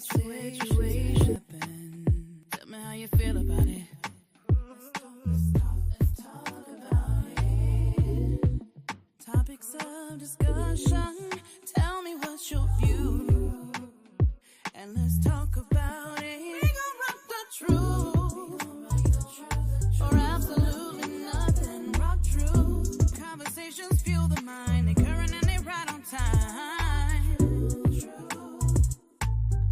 situation happen. Tell me how you feel about it. Let's talk about it. Topics of discussion. Tell me what's your view. And let's talk about it. We gon' rock the truth. Or absolutely nothing. Rock truth. Conversations fuel the mind. They current and they right on time.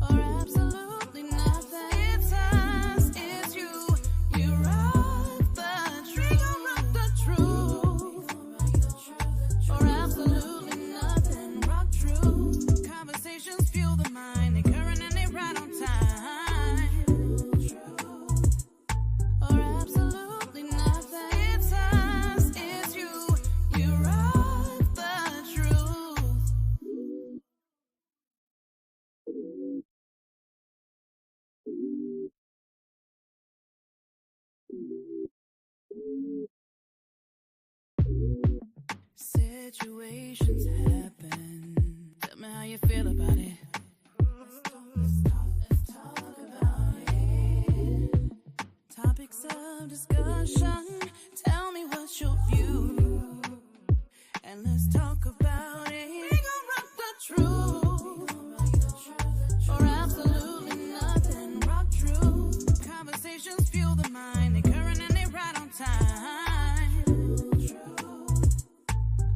Or absolutely nothing. It's us, it's you. You rock the truth. We gon' rock the truth. Or absolutely nothing. Rock truth. Conversations fuel the mind. They current and they right on time. Or absolutely nothing. It's us, it's you. You rock the truth. Situations happen. Tell me how you feel about it. Let's talk about it. Topics of discussion. Tell me what's your view. And let's talk about it. We gon' rock the truth. Or absolutely nothing. Rock truth. Conversations fuel the mind. They current and they right on time.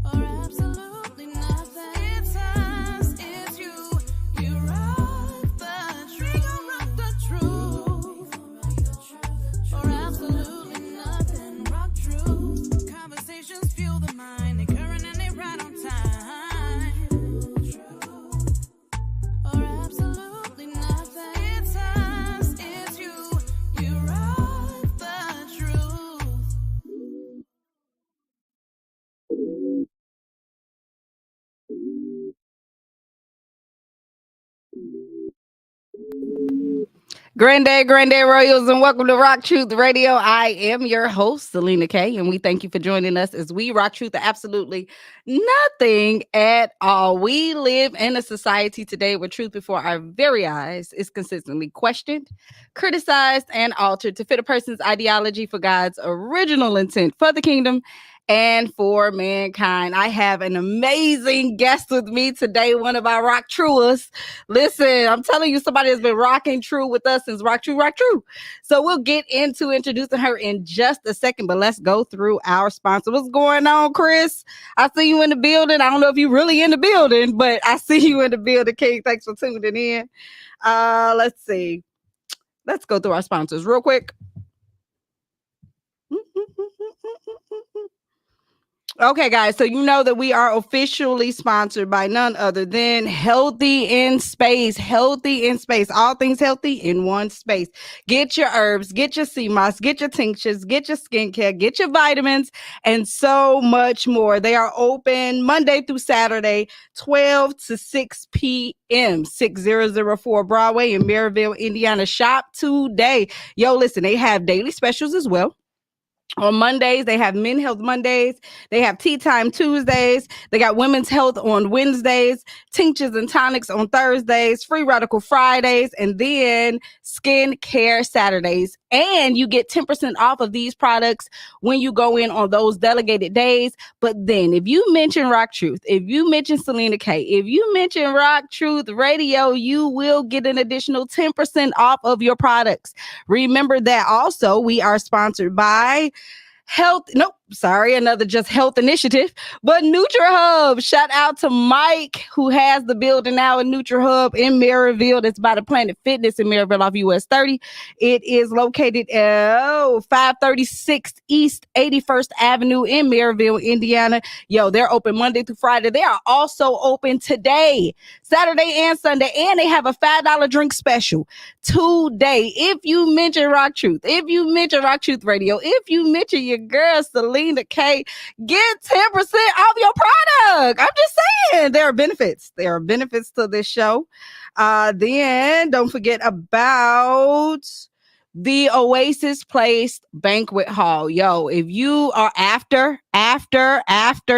Or absolutely nothing. It's us, it's you. You rock the truth. We gon' rock the truth. Or absolutely nothing. Rock truth. Conversations fuel the mind. They current and they right on time. Or absolutely nothing. It's us, it's you. You rock the truth. Granddad Royals, and welcome to Rock Truth Radio. I am your host, SelenaKay, and we thank you for joining us as we rock truth absolutely nothing at all. We live in a society today where truth before our very eyes is consistently questioned, criticized, and altered to fit a person's ideology for God's original intent for the kingdom and for mankind. I have an amazing guest with me today, one of our rock truers. Listen, I'm telling you, somebody has been rocking true with us since Rock True. So we'll get into introducing her in just a second, but let's go through our sponsor. What's going on, Chris? I see you in the building. I don't know if you're really in the building, but I see you in the building, King. Thanks for tuning in. Let's see. Let's go through our sponsors real quick. Okay, guys, so you know that we are officially sponsored by none other than Healthy in Space. Healthy in Space. All things healthy in one space. Get your herbs, get your sea moss, get your tinctures, get your skincare, get your vitamins, and so much more. They are open Monday through Saturday, 12 to 6 p.m., 6004 Broadway in Maryville, Indiana. Shop today. Yo, listen, they have daily specials as well. On Mondays, they have Men Health Mondays. They have Tea Time Tuesdays. They got Women's Health on Wednesdays, Tinctures and Tonics on Thursdays, Free Radical Fridays, and then Skin Care Saturdays. And you get 10% off of these products when you go in on those delegated days. But then if you mention Rock Truth, if you mention SelenaKay, if you mention Rock Truth Radio, you will get an additional 10% off of your products. Remember that also we are sponsored by another just health initiative, but NutriHub. Shout out to Mike, who has the building now in NutriHub in Maryville. That's by the Planet Fitness in Maryville off US 30. It is located at 536 East 81st Avenue in Maryville, Indiana. Yo, they're open Monday through Friday. They are also open today, Saturday and Sunday, and they have a $5 drink special today. If you mention Rock Truth, if you mention Rock Truth Radio, if you mention your girl SelenaKay, get 10% off your product. I'm just saying, there are benefits. There are benefits to this show. Then don't forget about the Oasis Place Banquet Hall. Yo, if you are after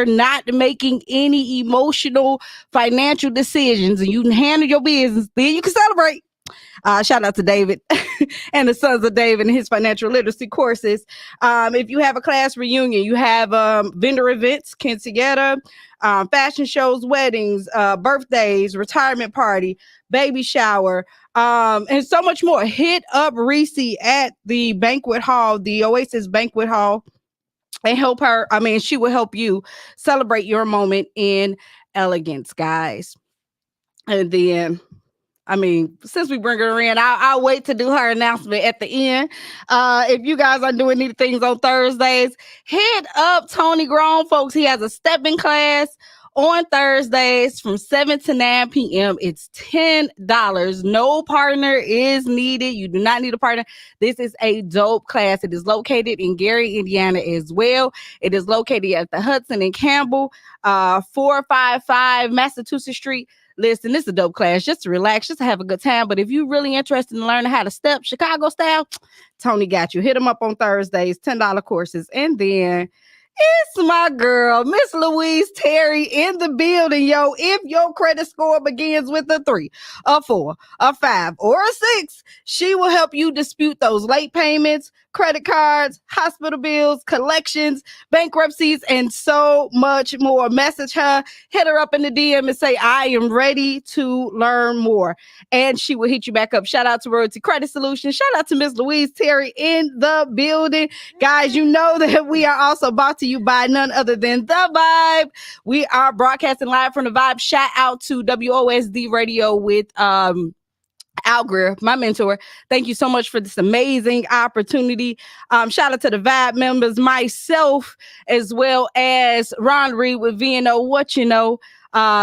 not making any emotional financial decisions and you can handle your business, then you can celebrate. Shout out to David and the Sons of David and his financial literacy courses. If you have a class reunion, you have vendor events, quinceañera, fashion shows, weddings, birthdays, retirement party, baby shower, and so much more. Hit up Reese at the banquet hall, the Oasis Banquet Hall, and help her. I mean, she will help you celebrate your moment in elegance, guys. And then, I mean, since we bring her in, I'll wait to do her announcement at the end. If you guys are doing any things on Thursdays, hit up Tony Grown, folks. He has a stepping class on Thursdays from 7 to 9 p.m. It's $10. No partner is needed. You do not need a partner. This is a dope class. It is located in Gary, Indiana as well. It is located at the Hudson and Campbell, 455 Massachusetts Street. Listen, this is a dope class just to relax, just to have a good time. But if you're really interested in learning how to step Chicago style, Tony got you. Hit him up on Thursdays, $10 courses. And then it's my girl, Miss Louise Terri in the building, yo. If your credit score begins with a 3, a 4, a 5, or a 6, she will help you dispute those late payments, credit cards, hospital bills, collections, bankruptcies, and so much more. Message her, hit her up in the DM and say, I am ready to learn more. And she will hit you back up. Shout out to Royalty Credit Solutions. Shout out to Miss Louise Terri in the building. Guys, you know that we are also brought to you by none other than The Vibe. We are broadcasting live from The Vibe. Shout out to WOSD Radio with Al Greer, my mentor. Thank you so much for this amazing opportunity. Shout out to the Vibe members, myself, as well as Ron Reed with VNO What You Know,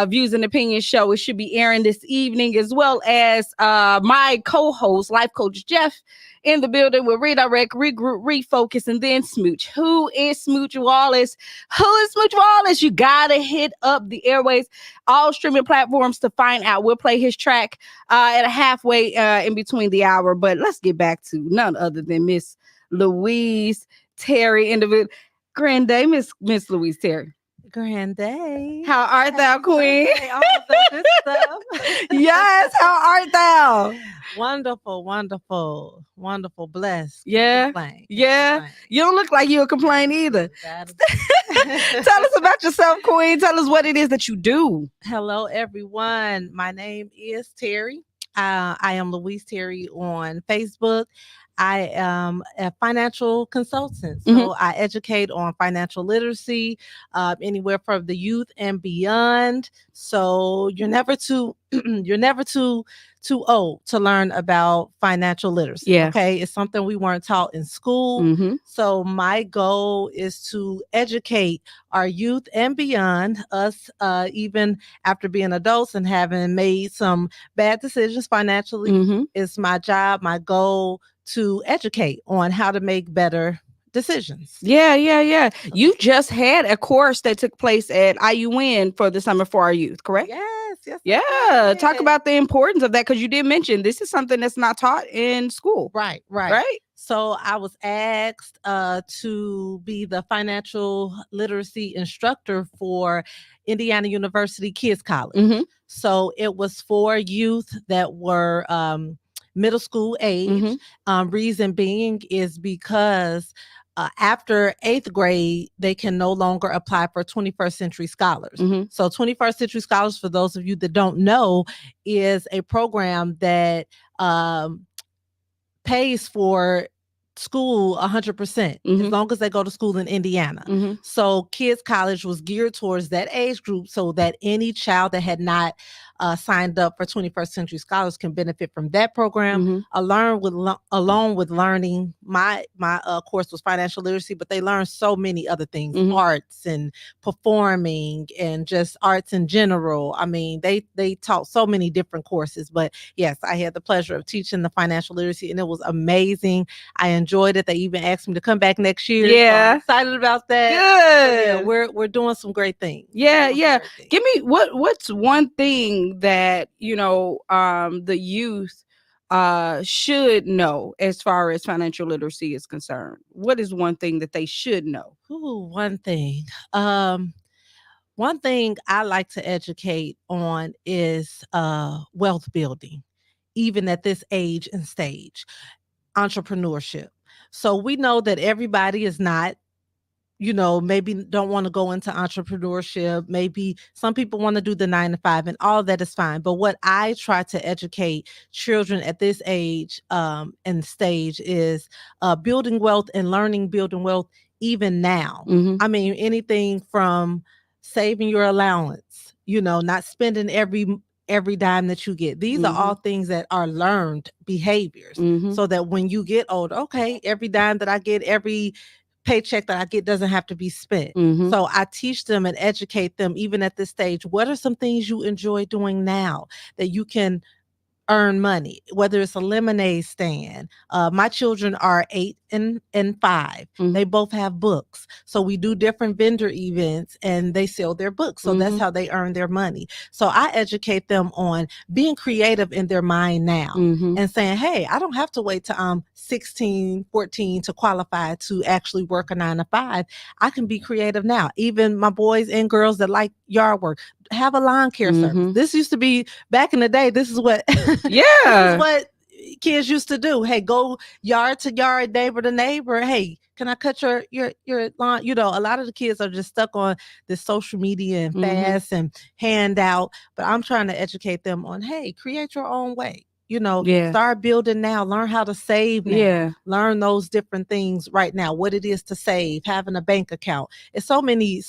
Views and Opinions show. It should be airing this evening, as well as my co-host, Life Coach Jeff, in the building with Redirect, Regroup, Refocus, and then Smooch. Who is Smooch Wallace? Who is Smooch Wallace? You gotta hit up the airways, all streaming platforms to find out. We'll play his track at a halfway in between the hour. But let's get back to none other than Miss Louise Terri in the Grand Day, Miss Louise Terri. Grand Day. How art thou, Queen? All of the good stuff. Yes, how art thou? Wonderful, wonderful, wonderful, blessed. Yeah. Yeah. You don't look like you'll complain either. Tell us about yourself, Queen. Tell us what it is that you do. Hello, everyone. My name is Terri. I am Louise Terri on Facebook. I am a financial consultant. So I educate on financial literacy, anywhere from the youth and beyond. So you're never too old to learn about financial literacy. Yeah. Okay. It's something we weren't taught in school. So my goal is to educate our youth and beyond us, even after being adults and having made some bad decisions financially. It's my job, my goal to educate on how to make better decisions. Yeah. You just had a course that took place at IUN for the summer for our youth, correct? Yes. Yeah. Talk about the importance of that, because you did mention this is something that's not taught in school. Right. So I was asked to be the financial literacy instructor for Indiana University Kids College. So it was for youth that were middle school age. Reason being is because after 8th grade, they can no longer apply for 21st Century Scholars. So 21st Century Scholars, for those of you that don't know, is a program that pays for school 100% as long as they go to school in Indiana. So Kids College was geared towards that age group so that any child that had not signed up for 21st Century Scholars can benefit from that program. Along with learning, my course was financial literacy, but they learned so many other things, arts and performing and just arts in general. I mean, they taught so many different courses, but yes, I had the pleasure of teaching the financial literacy and it was amazing. I enjoyed it. They even asked me to come back next year. Yeah. So I'm excited about that. Good. Yeah, we're doing some great things. Yeah. Give me what's one thing that the youth should know as far as financial literacy is concerned. What is one thing that they should know? One thing. One thing I like to educate on is wealth building. even at this age and stage. Entrepreneurship. So we know that everybody is not, maybe don't want to go into entrepreneurship. Maybe some people want to do the 9 to 5, and all that is fine. But what I try to educate children at this age and stage is building wealth and learning building wealth even now. I mean, anything from saving your allowance, not spending every dime that you get. These are all things that are learned behaviors, so that when you get older, okay, every dime that I get, every paycheck that I get doesn't have to be spent. So I teach them and educate them even at this stage. What are some things you enjoy doing now that you can earn money, whether it's a lemonade stand? My children are 8 and 5. They both have books. So we do different vendor events and they sell their books. So that's how they earn their money. So I educate them on being creative in their mind now and saying, hey, I don't have to wait till I'm 16, 14 to qualify to actually work a 9 to 5. I can be creative now. Even my boys and girls that like yard work, have a lawn care service. This used to be back in the day. This is what, this is what kids used to do. Hey, go yard to yard, neighbor to neighbor. Hey, can I cut your lawn? A lot of the kids are just stuck on this social media and fast and handout. But I'm trying to educate them on, hey, create your own way. Start building now, learn how to save now, learn those different things right now, what it is to save, having a bank account. It's so many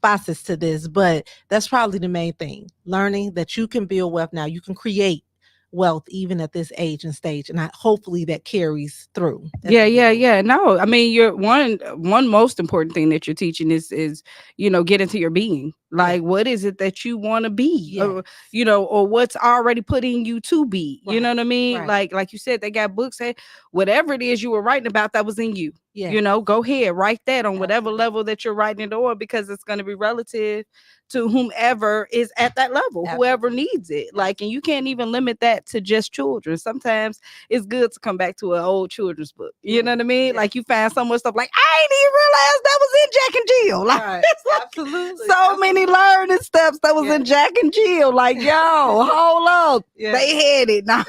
facets to this, but that's probably the main thing. Learning that you can build wealth now. You can create wealth even at this age and stage, and hopefully that carries through. No, I mean, you're one most important thing that you're teaching is get into your being. Like, what is it that you want to be? Or what's already put in you to be. You know what I mean? Like you said, they got books that whatever it is you were writing about that was in you. Go ahead, write that on whatever level that you're writing it on, because it's going to be relative to whomever is at that level, whoever needs it. Like, and you can't even limit that to just children. Sometimes it's good to come back to an old children's book. You know what I mean? Like, you find so much stuff like, I ain't even realized that was in Jack and Jill. Like, Absolutely. So many learning steps that was in Jack and Jill. Like, yo, hold up. They had it now.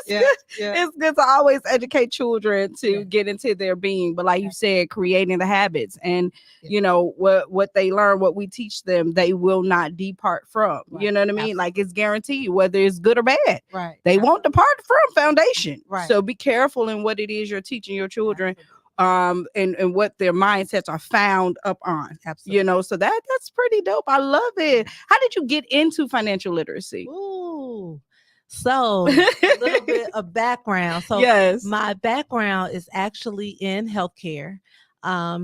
It's good to always educate children to get into their being. But like you said, creating the habits and what they learn, what we teach them, they will not depart from. You know what I mean? Absolutely. Like, it's guaranteed, whether it's good or bad. They won't depart from foundation. So be careful in what it is you're teaching your children. And what their mindsets are found up on. Absolutely. So that's pretty dope. I love it. How did you get into financial literacy? Ooh. So a little bit of background. So my background is actually in healthcare.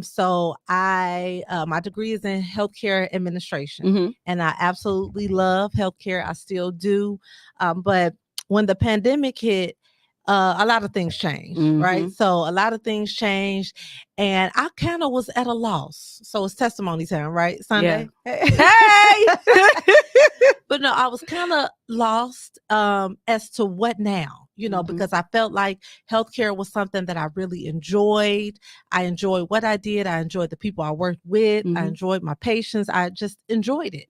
So my degree is in healthcare administration, and I absolutely love healthcare. I still do. But when the pandemic hit, a lot of things changed, right? So a lot of things changed, and I kind of was at a loss. So it's testimony time, right? Sunday. Hey. But no, I was kind of lost as to what now, because I felt like healthcare was something that I really enjoyed. I enjoyed what I did. I enjoyed the people I worked with. I enjoyed my patients. I just enjoyed it.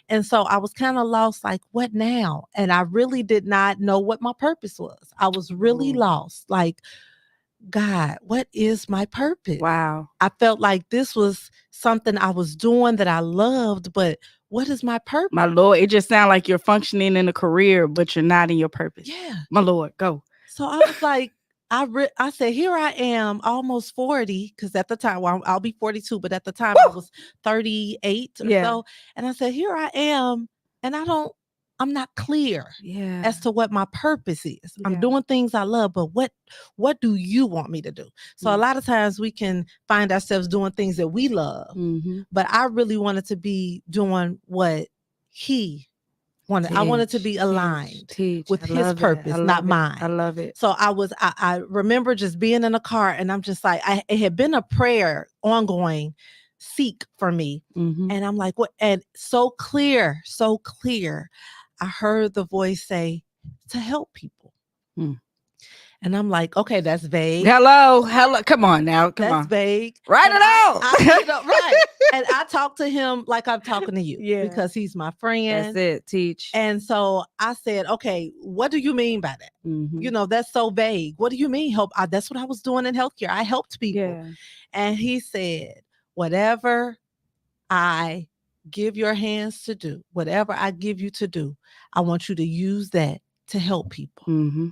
And so I was kind of lost, like, what now? And I really did not know what my purpose was. I was really lost. Like, God, what is my purpose? Wow. I felt like this was something I was doing that I loved, but what is my purpose? My Lord, it just sounds like you're functioning in a career, but you're not in your purpose. Yeah. My Lord, go. So I was like, I said, here I am, almost 40, because at the time, I'll be 42, but at the time I was 38 or so. And I said, here I am, and I'm not clear as to what my purpose is. I'm doing things I love, but what do you want me to do? So a lot of times we can find ourselves doing things that we love, but I really wanted to be doing what he wanted. I wanted to be aligned with his purpose, not mine. I love it. So I remember just being in a car, and I'm just like, it had been a prayer ongoing, seek for me. And I'm like, what? And so clear. I heard the voice say, to help people. And I'm like, okay, that's vague. Hello. Come on now. Come on. That's vague. Write it out. Right. And I talk to him like I'm talking to you because he's my friend. That's it. Teach. And so I said, okay, what do you mean by that? You know, that's so vague. What do you mean help? That's what I was doing in healthcare. I helped people. Yeah. And he said, whatever I give your hands to do, whatever I give you to do, I want you to use that to help people.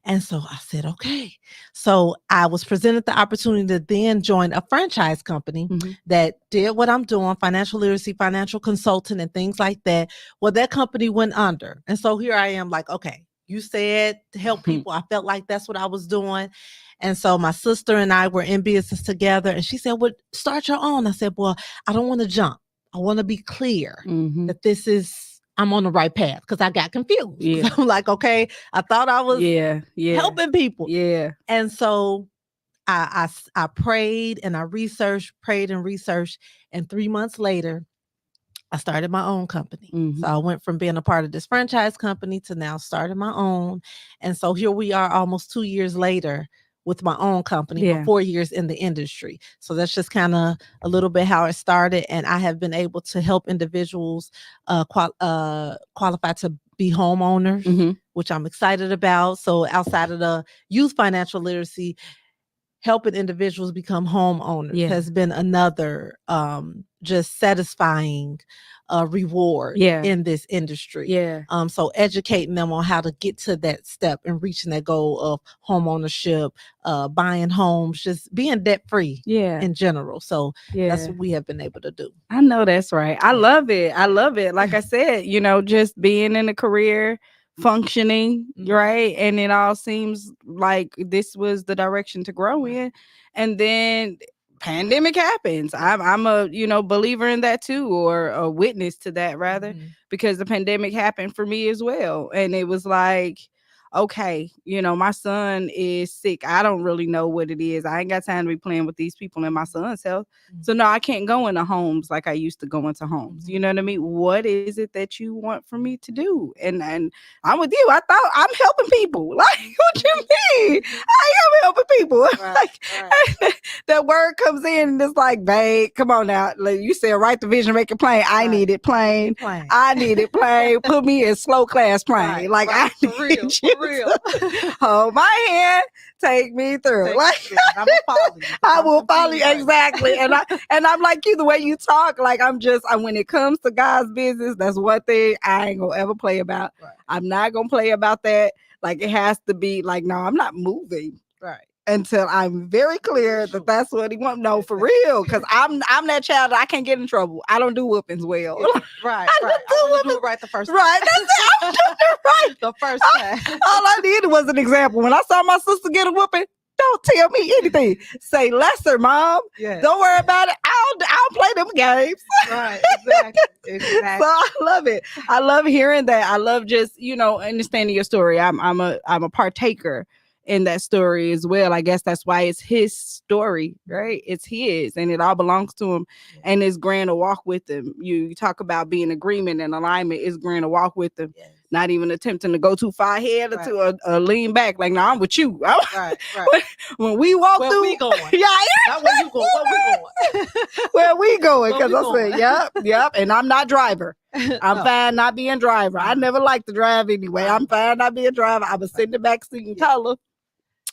And so I said, okay. So I was presented the opportunity to then join a franchise company that did what I'm doing, financial literacy, financial consultant, and things like that. Well, that company went under. And so here I am like, okay, you said to help people. I felt like that's what I was doing. And so my sister and I were in business together. And she said, well, start your own. I said, well, I don't want to jump. I want to be clear that I'm on the right path, because I got confused. Yeah. I'm like, okay, I thought I was helping people. Yeah. And so I prayed and I prayed and researched. And 3 months later, I started my own company. So I went from being a part of this franchise company to now starting my own. And so here we are almost 2 years later with my own company, for 4 years in the industry. So that's just kind of a little bit how it started. And I have been able to help individuals qualify to be homeowners, which I'm excited about. So outside of the youth financial literacy, helping individuals become homeowners has been another just satisfying reward in this industry. So educating them on how to get to that step and reaching that goal of home ownership, buying homes, just being debt free in general. So that's what we have been able to do. I know that's right. I love it. I love it. Like I said, you know, just being in a career, functioning, right? And it all seems like this was the direction to grow in. And then pandemic happens. I'm a, you know, believer in that too, or a witness to that rather, because the pandemic happened for me as well. And it was like, okay, you know, my son is sick. I don't really know what it is. I ain't got time to be playing with these people in my son's health. So no, I can't go into homes like I used to go into homes. You know what I mean? What is it that you want for me to do? And I'm with you. I thought I'm helping people. Like, what you mean? I am helping people. That word comes in and it's like, babe, come on now. Like you said, write the vision, make it plain. I need it plain. I need it plain. Put me in slow class plain. I need you. Hold my hand, take me through. I will follow you. I will follow you exactly. And I'm like you, the way you talk, like when it comes to God's business, that's one thing I ain't gonna ever play about. I'm not gonna play about that. Like it has to be like, no, I'm not moving. Until I'm very clear that that's what he wants. No, for real. Because I'm that child that I can't get in trouble. I don't do whoopings well. I don't do it right the first time. That's it. I'm doing it right. The first time. All I needed was an example. When I saw my sister get a whooping, don't tell me anything. Say lesser, mom. Don't worry about it. I'll play them games. Exactly. So I love it. I love hearing that. I love just, you know, understanding your story. I'm a partaker in that story as well. I guess that's why it's his story, right? It's his, and it all belongs to him. And it's grand to walk with him. You talk about being agreement and alignment. It's grand to walk with him. Not even attempting to go too far ahead or to lean back. Like, no, I'm with you. When we walk where through, we going? Not where you going. Where we going? Where we going? Because I said, yep. And I'm not driver. I'm fine not being driver. I never liked to drive anyway. I'm fine not being driver. I was sitting in the back seat and color.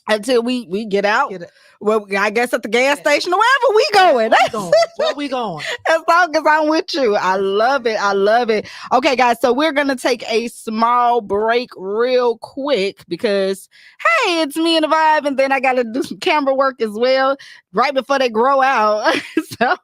Until we get out. Well, I guess at the gas station, wherever we going. Where we going? As long as I'm with you. I love it. I love it. Okay, guys. So we're going to take a small break real quick because, hey, it's me and the vibe. And then I got to do some camera work as well right before they grow out. So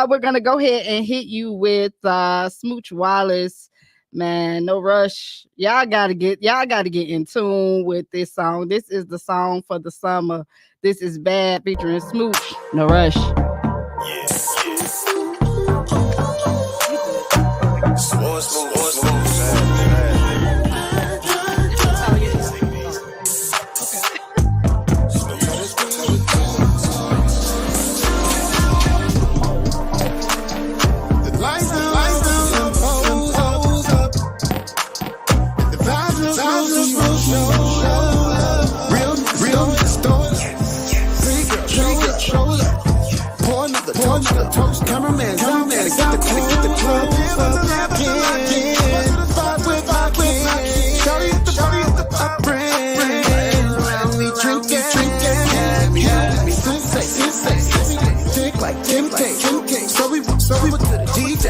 we're going to go ahead and hit you with Smooch Wallace. Man, No Rush. Y'all gotta get in tune with this song. This is the song for the summer. This is Bad featuring Smooch. No Rush. Cameraman's out, gotta get the club again. Fuck with my kid. Shorty at the pop brand. Around me drinking. Let me say, dick like Kim K. So we went to the DJ.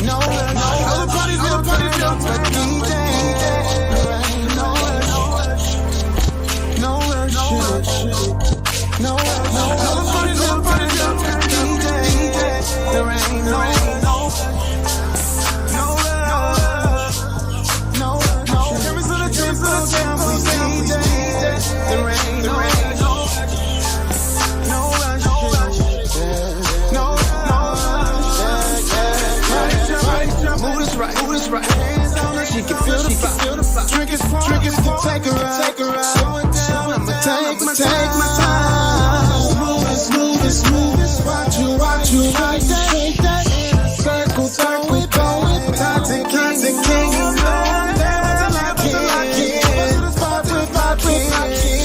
No, other parties don't like DJ. No, other parties don't like DJ. There ain't no. Give me some of the DJ. There ain't no. Move this right. She can feel the vibe. Triggers to take her out. Slow it down, I'ma take my time. Move this. Watch you like that. Circle, throw it. Content king, you know that I can. Pop with.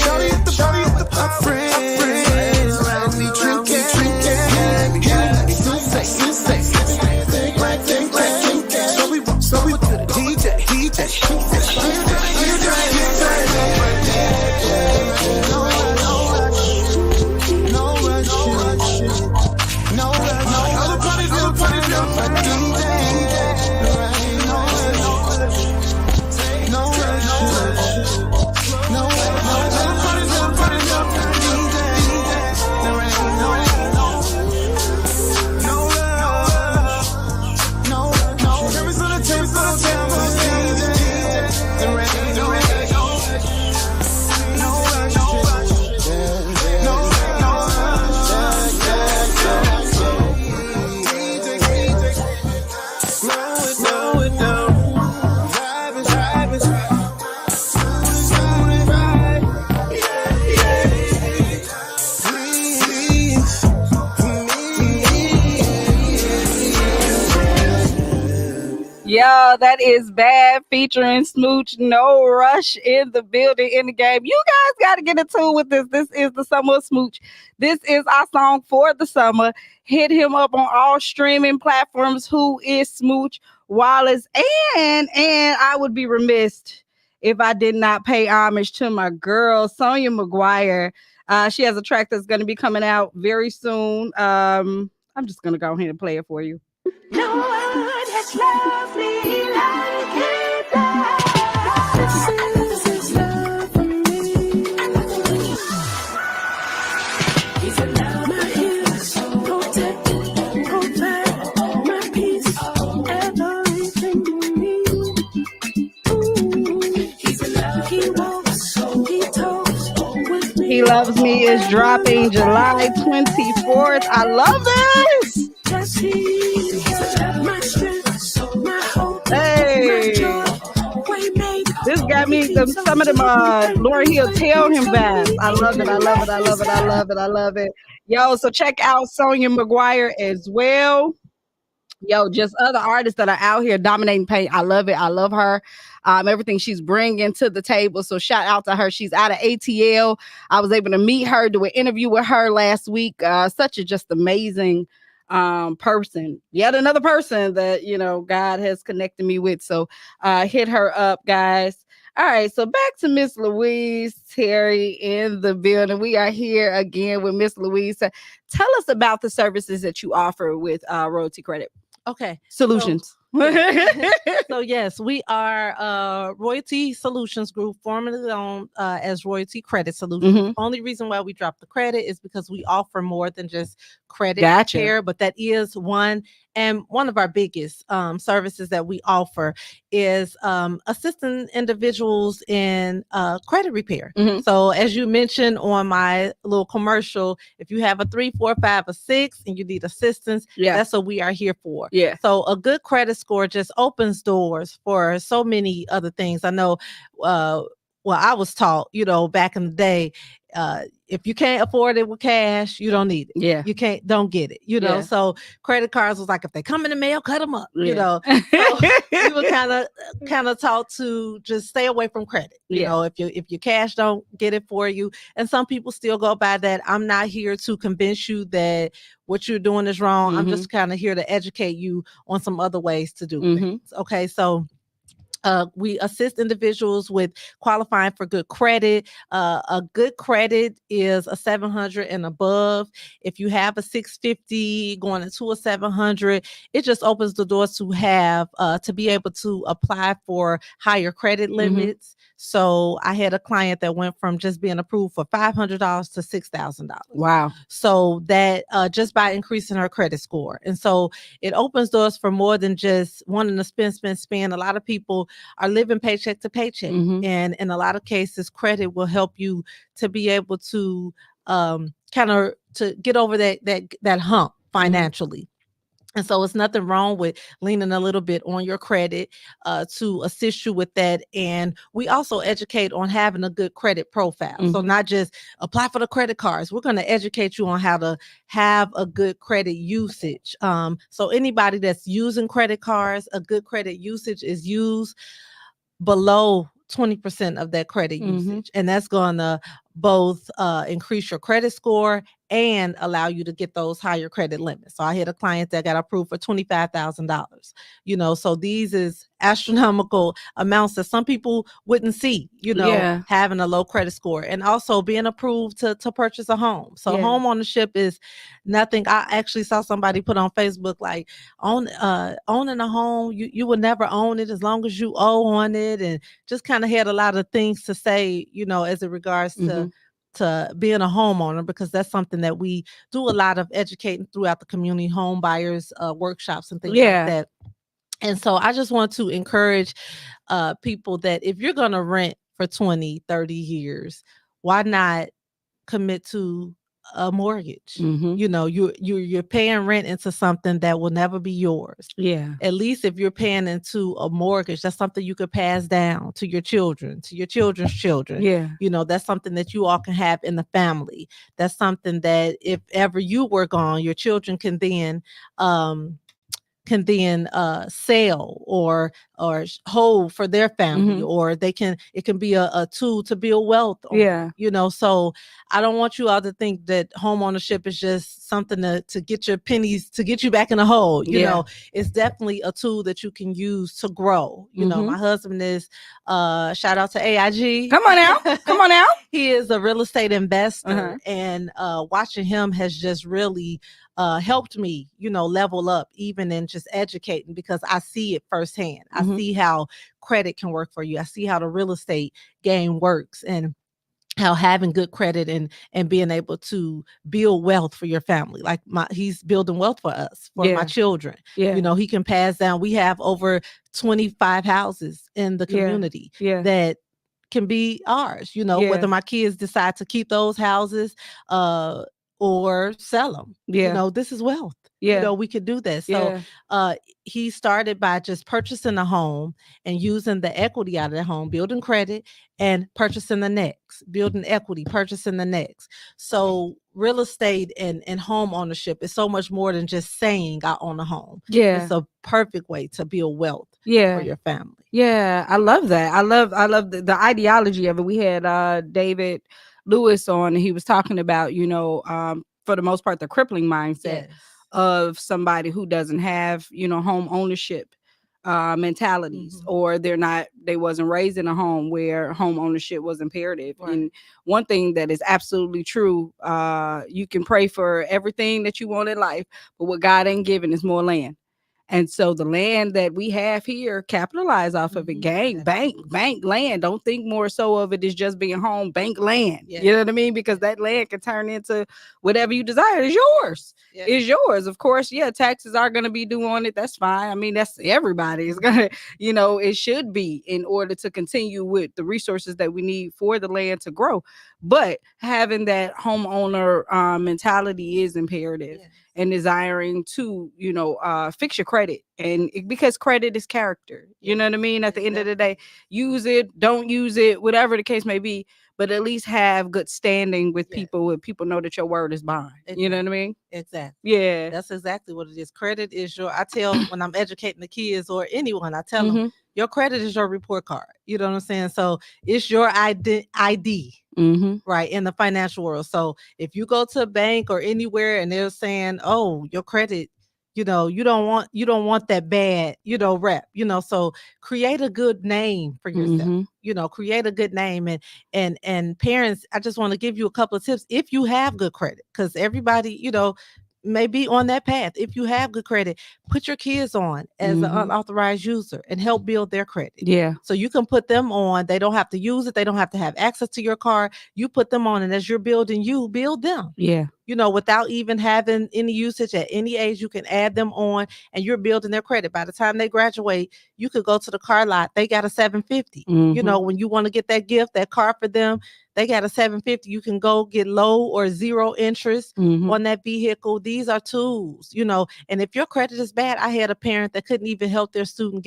Shorty at the pop friends. Around me drinking. Let me say. So we to the DJ. No, other parties don't like DJ. Yo, that is Bad featuring Smooch. No Rush in the building, in the game. You guys got to get in tune with this. This is the Summer of Smooch. This is our song for the summer. Hit him up on all streaming platforms. Who is Smooch Wallace? And I would be remiss if I did not pay homage to my girl, Sonya McGuire. She has a track that's going to be coming out very soon. I'm just going to go ahead and play it for you. No one has loved me like it does. This is love for me. He's a love, my ears, protect my peace, everything to me. He's a love, he walks, he talks with me. He Loves Me is dropping July 24th. I love this. Hey, this got me some of them Lauryn Hill Tell Him vibes. I love it. Yo, so check out Sonya McGuire as well. Yo, just other artists that are out here dominating paint. I love it. I love her. Everything she's bringing to the table. So shout out to her. She's out of ATL. I was able to meet her, do an interview with her last week. Such a just amazing person. Yet another person that, you know, God has connected me with. So hit her up, guys. All right, so back to Miss Louise Terri in the building. We are here again with Miss Louise. Tell us about the services that you offer with Royalty Credit. Okay. Solutions. So yes, we are Royalty Solutions Group, formerly known as Royalty Credit Solutions. Mm-hmm. Only reason why we dropped the credit is because we offer more than just credit Gotcha. but that is one of our biggest services that we offer is assisting individuals in credit repair. Mm-hmm. So as you mentioned on my little commercial, if you have a 3, 4, 5, or 6 and you need assistance, that's what we are here for. Yeah. So a good credit score just opens doors for so many other things. I know, I was taught, back in the day, if you can't afford it with cash, you don't need it. Yeah. You don't get it, Yeah. So credit cards was like, if they come in the mail, cut them up, Yeah. So we were kind of taught to just stay away from credit. Yeah. If your cash don't get it for you. And some people still go by that. I'm not here to convince you that what you're doing is wrong. I'm just kind of here to educate you on some other ways to do things. Okay. So we assist individuals with qualifying for good credit. A good credit is a 700 and above. If you have a 650 going into a 700, it just opens the doors to have to be able to apply for higher credit limits. So I had a client that went from just being approved for $500 to $6,000. Wow. So that just by increasing her credit score. And so it opens doors for more than just wanting to spend. A lot of people are living paycheck to paycheck. And in a lot of cases, credit will help you to be able to kind of to get over that hump financially. And so it's nothing wrong with leaning a little bit on your credit to assist you with that. And we also educate on having a good credit profile. So not just apply for the credit cards. We're going to educate you on how to have a good credit usage. So anybody that's using credit cards, a good credit usage is used below 20% of that credit usage. And that's going to both increase your credit score and allow you to get those higher credit limits. So I had a client that got approved for $25,000, so these is astronomical amounts that some people wouldn't see, having a low credit score, and also being approved to purchase a home. So home ownership is nothing. I actually saw somebody put on Facebook, like owning a home, you would never own it as long as you owe on it, and just kind of had a lot of things to say, as it regards to being a homeowner, because that's something that we do a lot of educating throughout the community, home buyers workshops and things like that. And so I just want to encourage people that if you're going to rent for 20, 30 years, why not commit to a mortgage? You're paying rent into something that will never be yours. At least if you're paying into a mortgage, that's something you could pass down to your children, to your children's children. That's something that you all can have in the family. That's something that if ever you were gone, your children can then sell or hold for their family, or it can be a tool to build wealth on, so I don't want you all to think that home ownership is just something to get your pennies, to get you back in the hole. It's definitely a tool that you can use to grow. My husband is shout out to AIG. Come on now. He is a real estate investor, and watching him has just really helped me, level up, even in just educating, because I see it firsthand. I see how credit can work for you. I see how the real estate game works, and how having good credit and being able to build wealth for your family. Like he's building wealth for us, for my children. He can pass down. We have over 25 houses in the community that can be ours, whether my kids decide to keep those houses or sell them. This is wealth. We could do this. So he started by just purchasing a home and using the equity out of the home, building credit and purchasing the next, building equity, purchasing the next. So real estate and home ownership is so much more than just saying I own a home. It's a perfect way to build wealth for your family. I love that. I love the ideology of it. We had David Louise on, and he was talking about, for the most part, the crippling mindset of somebody who doesn't have, home ownership mentalities, or they wasn't raised in a home where home ownership was imperative. And one thing that is absolutely true, you can pray for everything that you want in life, but what God ain't given is more land. And so the land that we have here, capitalize off of it. Bank land. Don't think more so of it as just being home. Bank land. You know what I mean? Because that land can turn into whatever you desire. It's yours. It's yours. Of course, taxes are going to be due on it. That's fine. I mean, that's everybody is going to, it should be, in order to continue with the resources that we need for the land to grow. But having that homeowner mentality is imperative. And desiring to, fix your credit, and because credit is character, you know what I mean? At the end of the day, use it, don't use it, whatever the case may be. but at least have good standing with Yes. people, and people know that your word is bond. You know what I mean? Exactly. Yeah. That's exactly what it is. Credit is I tell when I'm educating the kids or anyone, I tell them your credit is your report card. You know what I'm saying? So it's your ID. Right, in the financial world. So if you go to a bank or anywhere and they're saying, oh, your credit, you don't want that bad, rep, so create a good name for yourself. Create a good name. And parents, I just want to give you a couple of tips if you have good credit, because everybody, may be on that path. If you have good credit, put your kids on as an unauthorized user and help build their credit. Yeah. So you can put them on. They don't have to use it. They don't have to have access to your card. You put them on, and as you're building, you build them. Yeah. Without even having any usage at any age, you can add them on, and you're building their credit. By the time they graduate, you could go to the car lot. They got a 750. When you want to get that gift, that car for them, they got a 750. You can go get low or zero interest on that vehicle. These are tools, and if your credit is bad, I had a parent that couldn't even help their child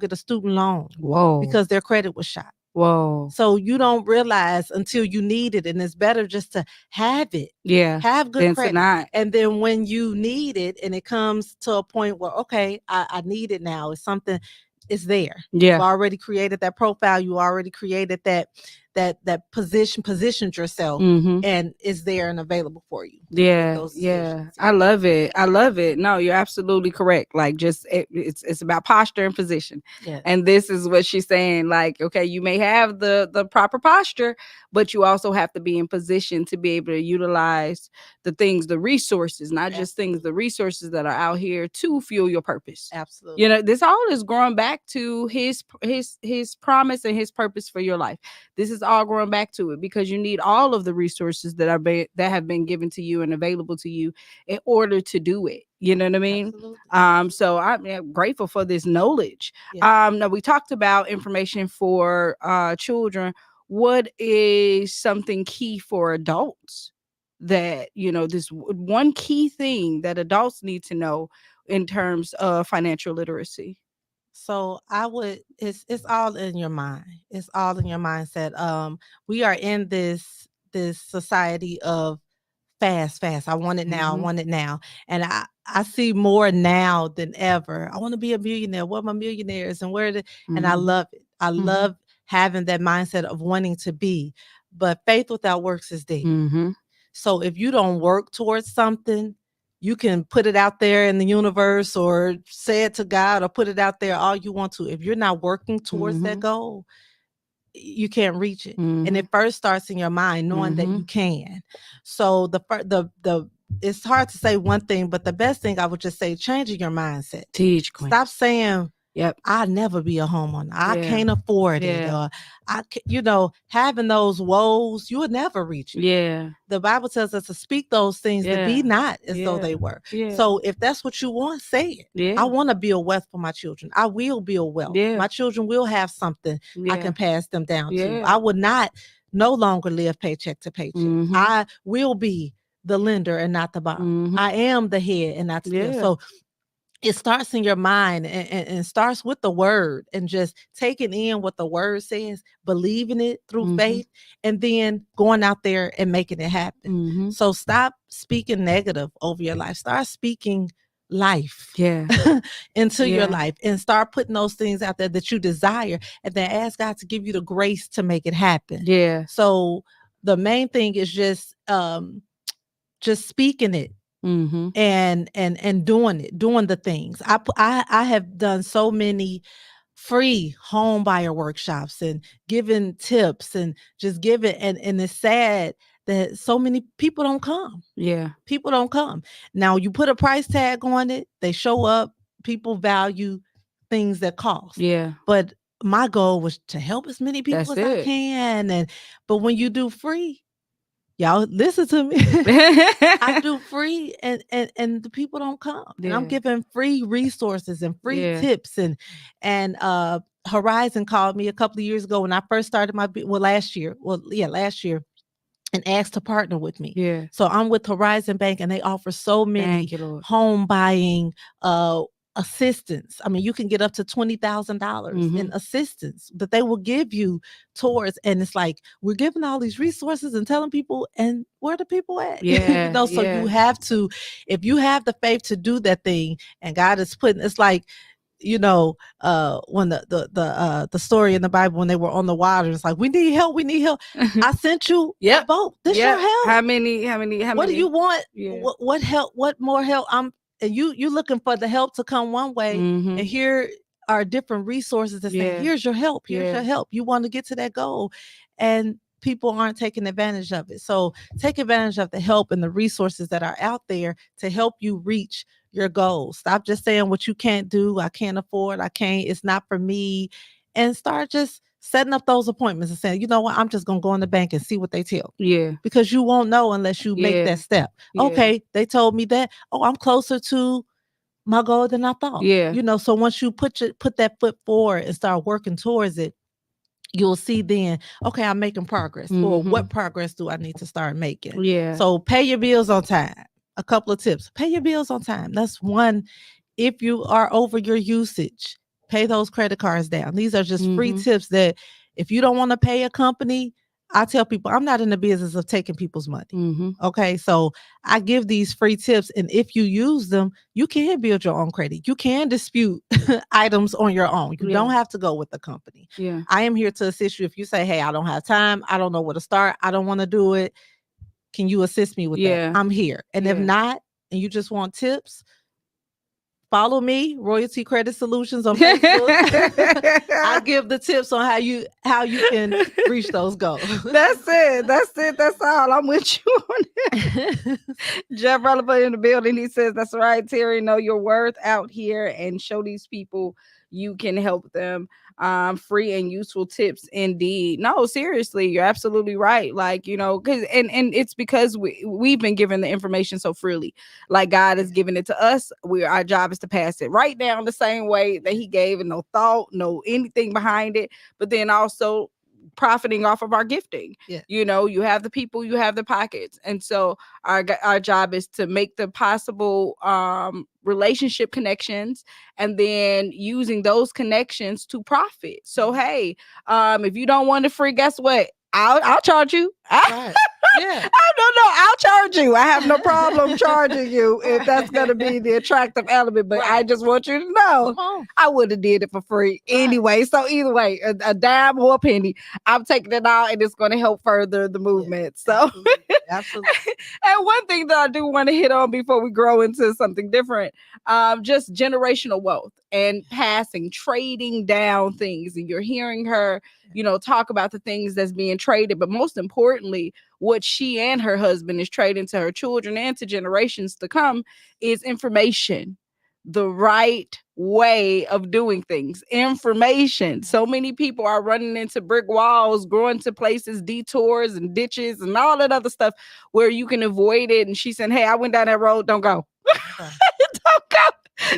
get a student loan. Whoa. Because their credit was shot. Whoa. So you don't realize until you need it, and it's better just to have it. Yeah. Have good Than credit. to not. And then when you need it and it comes to a point where, okay, I need it now. It's something, it's there. Yeah. You've already created that profile. You already created that positioned yourself, and it's there and available for you. Yeah. Yeah. I love it. I love it. No, you're absolutely correct. Like, just it's about posture and position. Yes. And this is what she's saying. Like, okay, you may have the proper posture, but you also have to be in position to be able to utilize the things, the resources, not just things, the resources that are out here to fuel your purpose. Absolutely. This all is growing back to his promise and his purpose for your life. This is all growing back to it, because you need all of the resources that have been given to you and available to you in order to do it. You know what I mean? Absolutely. So I'm grateful for this knowledge. Yeah. Now, we talked about information for children. What is something key for adults that, this one key thing that adults need to know in terms of financial literacy? So it's all in your mind. It's all in your mindset. We are in this society of fast. I want it now. I want it now. And I see more now than ever. I want to be a millionaire. What are my millionaires and and I love it. I love having that mindset of wanting to be, but faith without works is dead. So if you don't work towards something, you can put it out there in the universe or say it to God or put it out there all you want to. If you're not working towards that goal, you can't reach it. And it first starts in your mind, knowing that you can. So it's hard to say one thing, but the best thing I would just say, changing your mindset. Teach, Queen. Stop saying, yep, I'll never be a homeowner. I can't afford it. Or having those woes, you would never reach it. Yeah. The Bible tells us to speak those things that be not as though they were. Yeah. So if that's what you want, say it. Yeah. I want to build wealth for my children. I will build wealth. Yeah. My children will have something I can pass them down to. Yeah. I would not no longer live paycheck to paycheck. I will be the lender and not the borrower. I am the head and not the tail. So it starts in your mind and starts with the word, and just taking in what the word says, believing it through faith, and then going out there and making it happen. So stop speaking negative over your life. Start speaking life into your life, and start putting those things out there that you desire, and then ask God to give you the grace to make it happen. Yeah. So the main thing is just speaking it. And doing the things. I have done so many free home buyer workshops and giving tips and just giving, and it's sad that so many people don't come. People don't come. Now you put a price tag on it, they show up, people value things that cost. But my goal was to help as many people as I can. But when you do free, y'all listen to me. I do free and the people don't come. And I'm giving free resources and free tips and Horizon called me a couple of years ago when I first started last year, and asked to partner with me. So I'm with Horizon Bank, and they offer so many home buying assistance. I mean, you can get up to $20,000 in assistance that they will give you towards. And it's like, we're giving all these resources and telling people, and where the people at? Yeah, So you have to, if you have the faith to do that thing, and God is putting, it's like, when the story in the Bible, when they were on the water, it's like, we need help. I sent you a boat. This your help. How many? What do you want? Yeah. What help? What more help? And you looking for the help to come one way, and here are different resources that say, here's your help. Here's your help. You want to get to that goal, and people aren't taking advantage of it. So take advantage of the help and the resources that are out there to help you reach your goals. Stop just saying what you can't do. I can't afford. I can't. It's not for me. And start just setting up those appointments and saying, you know what, I'm just going to go in the bank and see what they tell. Yeah. Because you won't know unless you make that step. Yeah. Okay, they told me that. Oh, I'm closer to my goal than I thought. Yeah. So once you put that foot forward and start working towards it, you'll see then, okay, I'm making progress. Or what progress do I need to start making? Yeah. So pay your bills on time. A couple of tips. Pay your bills on time. That's one. If you are over your usage, pay those credit cards down. These are just free tips that if you don't want to pay a company, I tell people, I'm not in the business of taking people's money. Okay. So I give these free tips. And if you use them, you can build your own credit. You can dispute items on your own. You don't have to go with the company. Yeah. I am here to assist you. If you say, hey, I don't have time, I don't know where to start, I don't want to do it, can you assist me with that? I'm here. And if not, and you just want tips, follow me, Royalty Credit Solutions on Facebook. I give the tips on how you can reach those goals. That's it. That's all. I'm with you on that. Jeff Relevant in the building. He says, that's right, Terri. Know your worth out here and show these people you can help them. Free and useful tips indeed. No, seriously, you're absolutely right. Like, because and it's because we've been given the information so freely. Like God has given it to us. Our job is to pass it right down the same way that He gave, and no thought, no anything behind it. But then also profiting off of our gifting. You have the people, you have the pockets, and so our job is to make the possible relationship connections, and then using those connections to profit. So hey, if you don't want the free, guess what? I'll charge you. Right. Yeah. I'll charge you. I have no problem charging you if that's going to be the attractive element. But I just want you to know, I would have did it for free anyway. So either way, a dime or a penny, I'm taking it out, and it's going to help further the movement. So absolutely. And one thing that I do want to hit on before we grow into something different, just generational wealth and passing, trading down things. And you're hearing her, talk about the things that's being traded, but most importantly, what she and her husband is trading to her children and to generations to come is information, the right way of doing things, information. So many people are running into brick walls, going to places, detours and ditches and all that other stuff where you can avoid it. And she said, hey, I went down that road. Don't go. Don't go.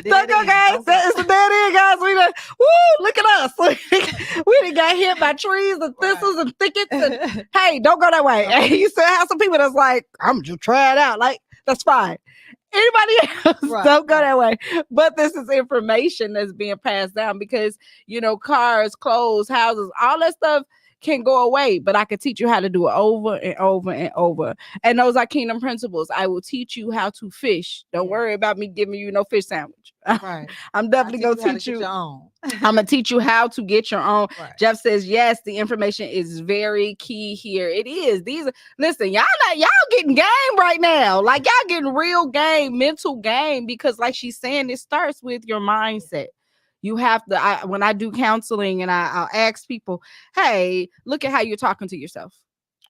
Don't go, guys. It's a dead end, guys. Look at us. We done got hit by trees and thistles and thickets. And hey, don't go that way. And you still have some people that's like, I'm just try it out. Like, that's fine. Anybody else, don't go that way. But this is information that's being passed down because, cars, clothes, houses, all that stuff can go away, but I could teach you how to do it over and over and over. And those are kingdom principles. I will teach you how to fish. Don't worry about me giving you no fish sandwich. Right. I'm definitely going to teach you. I'm going to teach you how to get your own. Right. Jeff says, yes, the information is very key here. It is. Listen, y'all getting game right now. Like y'all getting real game, mental game, because like she's saying, it starts with your mindset. You have to, when I do counseling and I'll ask people, hey, look at how you're talking to yourself.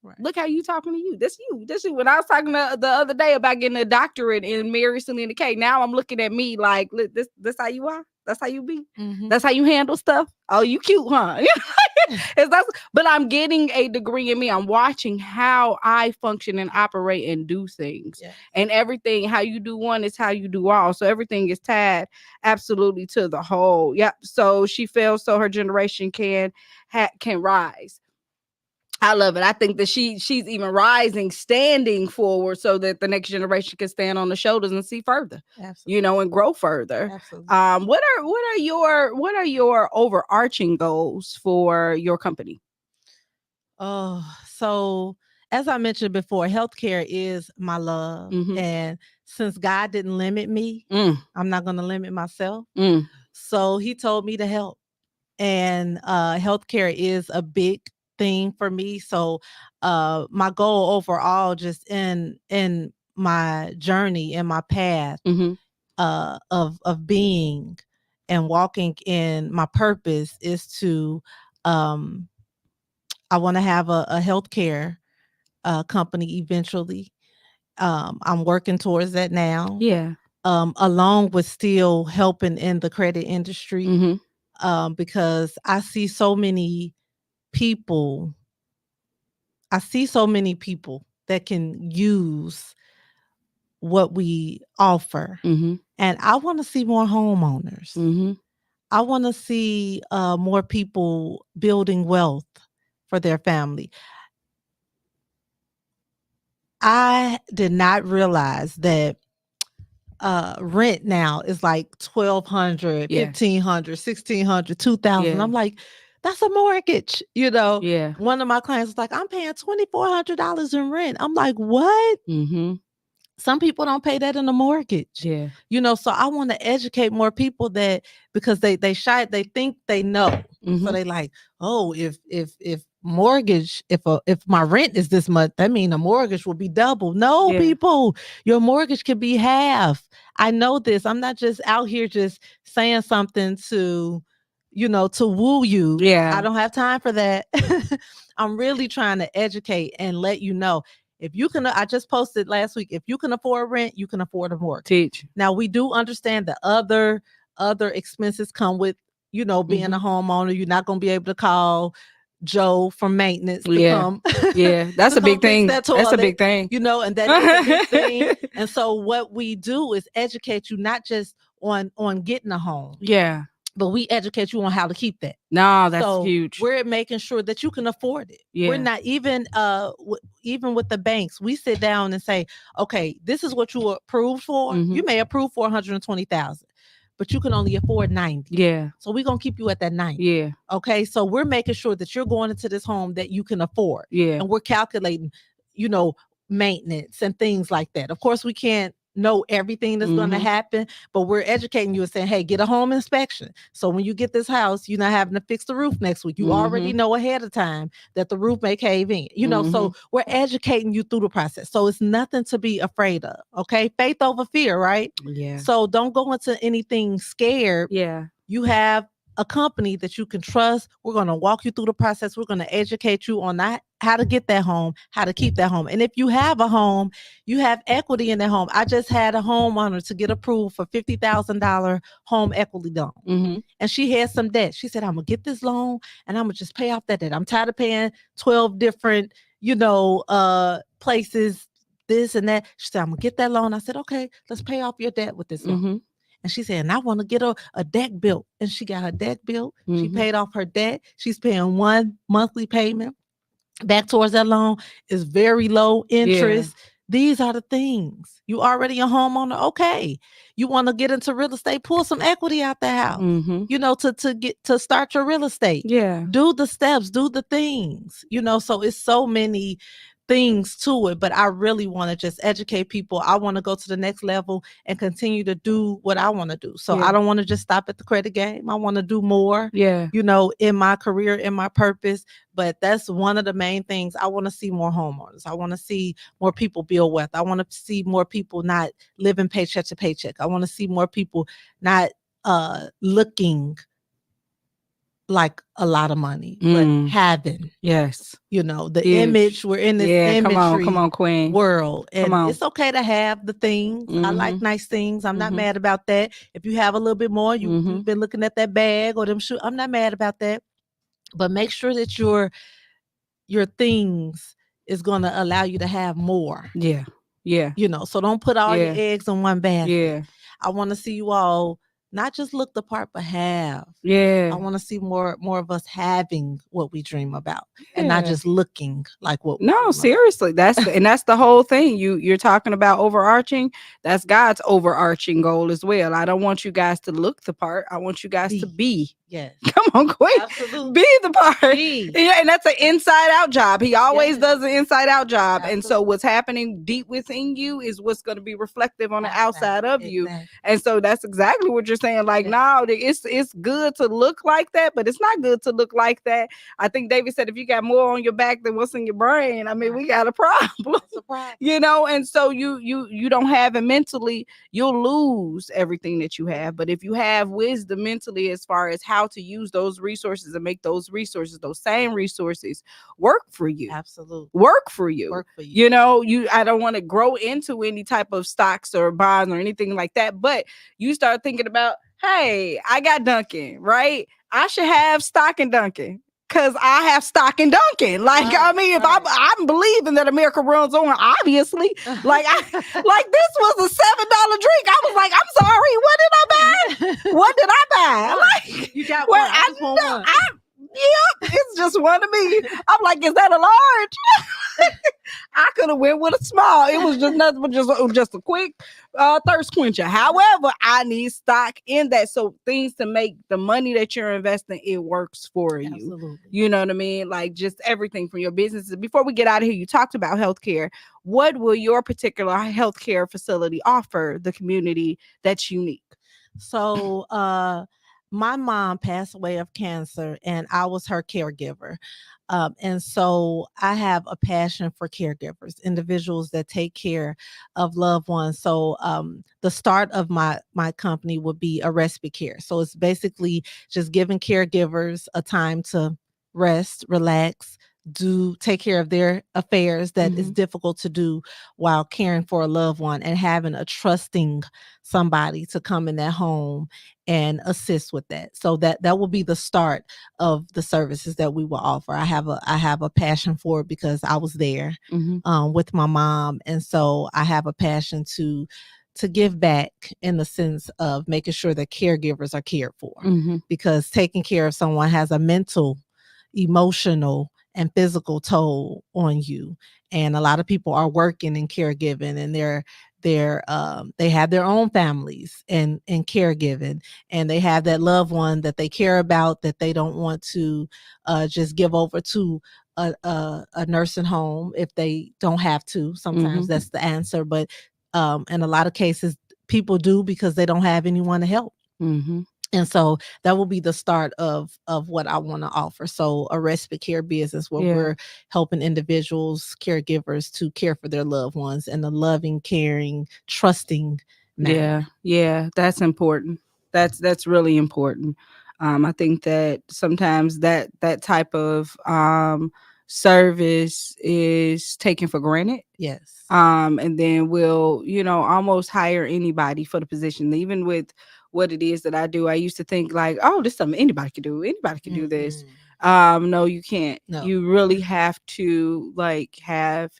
Right. Look how you talking to you. This you. When I was talking the other day about getting a doctorate in SelenaKay, now I'm looking at me like, look, this how you are. That's how you be. Mm-hmm. That's how you handle stuff. Oh, you cute, huh? But I'm getting a degree in me. I'm watching how I function and operate and do things. Yeah. And everything, how you do one is how you do all. So everything is tied absolutely to the whole. Yep. So she fails so her generation can rise. I love it. I think that she's even rising, standing forward so that the next generation can stand on the shoulders and see further. Absolutely. And grow further. Absolutely. What are your overarching goals for your company? Oh, so as I mentioned before, healthcare is my love. Mhm. And since God didn't limit me, I'm not going to limit myself. So he told me to help. And healthcare is a big thing for me. So my goal overall, just in my journey, in my path of being and walking in my purpose, is to I want to have a healthcare company eventually. I'm working towards that now. Yeah. Along with still helping in the credit industry, because I see so many people. That can use what we offer, and I want to see more homeowners. I want to see more people building wealth for their family. I did not realize that rent now is like $1,200, $1,500, $1,600, $2,000. Yeah. I'm like, that's a mortgage. Yeah. One of my clients was like, I'm paying $2,400 in rent. I'm like, what? Some people don't pay that in a mortgage. Yeah. So I want to educate more people, that because they think they know. So they like, oh, if mortgage, if my rent is this much, that means a mortgage will be double. No, people, your mortgage could be half. I know this. I'm not just out here just saying something to woo you. Yeah. I don't have time for that. I'm really trying to educate and let you know. If you can, I just posted last week, if you can afford rent, you can afford a mortgage. Teach. Now, we do understand that other expenses come with, being a homeowner. You're not going to be able to call Joe from maintenance to come. Yeah, that's a big thing. That's a big thing. And that is a big thing. And so what we do is educate you, not just on getting a home. Yeah. But we educate you on how to keep that. No, that's huge. We're making sure that you can afford it. Yeah. We're not even even with the banks. We sit down and say, okay, this is what you approved for. You may approve for $120,000, but you can only afford $90,000. Yeah. So we're gonna keep you at that $90,000. Yeah. Okay. So we're making sure that you're going into this home that you can afford. Yeah. And we're calculating, maintenance and things like that. Of course, we can't know everything that's going to happen, but we're educating you and saying, hey, get a home inspection. So when you get this house, you're not having to fix the roof next week. You already know ahead of time that the roof may cave in, so we're educating you through the process. So it's nothing to be afraid of. Okay. Faith over fear, right? Yeah. So don't go into anything scared. Yeah. You have a company that you can trust. We're going to walk you through the process. We're going to educate you on that, how to get that home, how to keep that home. And if you have a home, you have equity in that home. I just had a homeowner to get approved for $50,000 home equity loan. And she had some debt. She said, I'm going to get this loan and I'm going to just pay off that debt. I'm tired of paying 12 different, places, this and that. She said, I'm going to get that loan. I said, okay, let's pay off your debt with this loan. And she said, and I want to get a deck built. And she got her deck built. She paid off her debt. She's paying one monthly payment back towards that loan. Is very low interest. Yeah. These are the things. You already a homeowner. Okay. You want to get into real estate, pull some equity out the house, to start your real estate. Yeah. Do the steps, do the things, so it's so many things to it, but I really want to just educate people. I want to go to the next level and continue to do what I want to do. So I don't want to just stop at the credit game. I want to do more, in my career, in my purpose. But that's one of the main things. I want to see more homeowners. I want to see more people build wealth. I want to see more people not living paycheck to paycheck. I want to see more people not looking like a lot of money, but having, the image. We're in this imagery come on, Queen. world, and it's okay to have the things. I like nice things. I'm not mad about that. If you have a little bit more, you've been looking at that bag or them shoes, I'm not mad about that. But make sure that your things is going to allow you to have more. Yeah. So don't put all your eggs in one basket. Yeah. I want to see you all not just look the part, but have. Yeah. I want to see more of us having what we dream about, and not just looking like what we dream No, about. seriously. That's the whole thing. You're talking about overarching. That's God's overarching goal as well. I don't want you guys to look the part. I want you guys to be. Yes. Come on, quick. Absolutely. Be the part. Be. Yeah, and that's an inside out job. He always Yes. does an inside out job. Absolutely. And so what's happening deep within you is what's going to be reflective on the outside of you. And so that's exactly what you're saying. Like, no, it's good to look like that, but it's not good to look like that. I think David said, if you got more on your back than what's in your brain, I mean, we got a problem. You know, and so you don't have it mentally, you'll lose everything that you have. But if you have wisdom mentally as far as how to use those resources and make those resources, those same resources, work for you. Absolutely. Work for you. Work for you. You know, I don't want to grow into any type of stocks or bonds or anything like that. But you start thinking about, hey, I got Dunkin', right? I should have stock in Dunkin'. Because I have stock in Dunkin'. Like, I mean, if I'm believing that America runs on, obviously. Like, this was a $7 drink. I was like, I'm sorry, what did I buy? What did I buy? Like, you got one. I just want one. Yep, it's just one to me. I'm like, is that a large? I could have went with a small. It was just nothing but just a quick thirst quencher. However, I need stock in that. So things to make the money that you're investing, it works for you. Absolutely. You know what I mean? Like just everything from your businesses. Before we get out of here, you talked about healthcare. What will your particular healthcare facility offer the community that's unique? So, my mom passed away of cancer and I was her caregiver. And so I have a passion for caregivers, individuals that take care of loved ones. So the start of my company would be a respite care. So it's basically just giving caregivers a time to rest, relax, take care of their affairs that is difficult to do while caring for a loved one, and having a trusting somebody to come in their home and assist with that. So that will be the start of the services that we will offer. I have a passion for it because I was there with my mom, and so I have a passion to give back in the sense of making sure that caregivers are cared for, because taking care of someone has a mental, emotional, and physical toll on you. And a lot of people are working in caregiving, and they have their own families and caregiving, and they have that loved one that they care about that they don't want to just give over to a nursing home if they don't have to. Sometimes that's the answer, but in a lot of cases people do because they don't have anyone to help. And so that will be the start of what I want to offer. So a respite care business where we're helping individuals, caregivers, to care for their loved ones in a loving, caring, trusting manner. Yeah, that's important. That's really important. I think that sometimes that type of service is taken for granted. Yes. And then we'll, almost hire anybody for the position, even with what it is that I do. I used to think like, oh, this is something anybody can do. Anybody can do this. No, you can't. No. You really have to have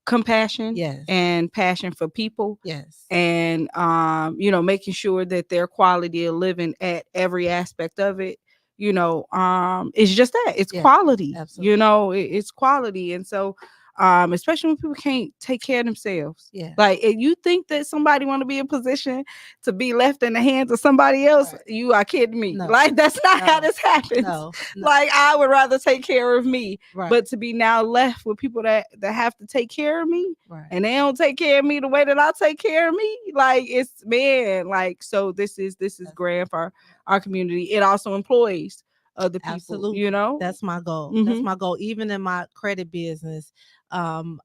compassion and passion for people. Yes. And, making sure that their quality of living at every aspect of it, it's just that it's quality. Absolutely. It's quality. And so, especially when people can't take care of themselves. Like if you think that somebody want to be in position to be left in the hands of somebody else, you are kidding me. No. Like that's not how this happens. No. Like I would rather take care of me, but to be now left with people that have to take care of me, and they don't take care of me the way that I take care of me. Like so this is grand for our community. It also employs other people. Absolutely. That's my goal. That's my goal. Even in my credit business, I'm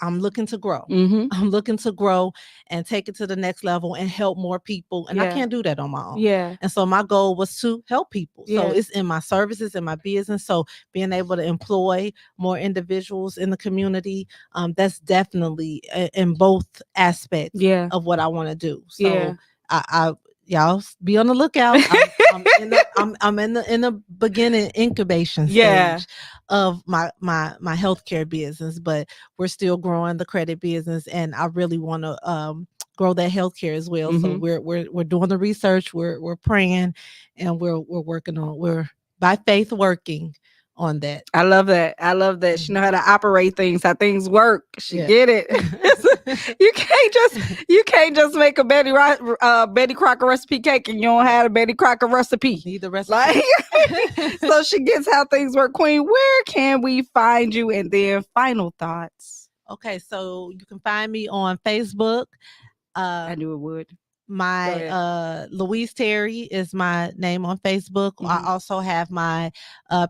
looking to grow. I'm looking to grow and take it to the next level and help more people. And I can't do that on my own. And so my goal was to help people. So it's in my services, in my business. So being able to employ more individuals in the community, that's definitely in both aspects of what I want to do. So I y'all be on the lookout. I'm in the beginning incubation stage of my healthcare business, but we're still growing the credit business, and I really want to grow that healthcare as well. So we're doing the research, we're praying, and we're working on, we're by faith working on that. I love that. I love that. She know how to operate things, how things work. She get it. you can't just make a Betty Crocker recipe cake and you don't have a Betty Crocker recipe. Need the recipe. Like, so she gets how things work. Queen, where can we find you? And then final thoughts. Okay, so you can find me on Facebook. I knew it would. My Louise Terri is my name on Facebook. I also have my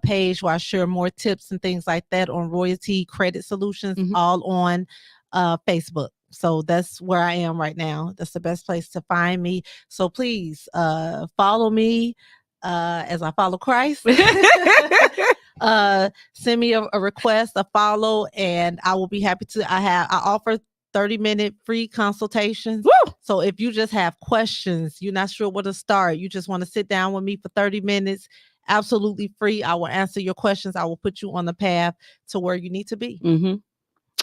page where I share more tips and things like that on Royalty Credit Solutions, all on Facebook. So that's where I am right now. That's the best place to find me. So please follow me as I follow Christ. Send me a request, a follow, and I will be happy to. I offer 30-minute free consultations. Woo! So if you just have questions, you're not sure where to start, you just want to sit down with me for 30 minutes, absolutely free. I will answer your questions. I will put you on the path to where you need to be.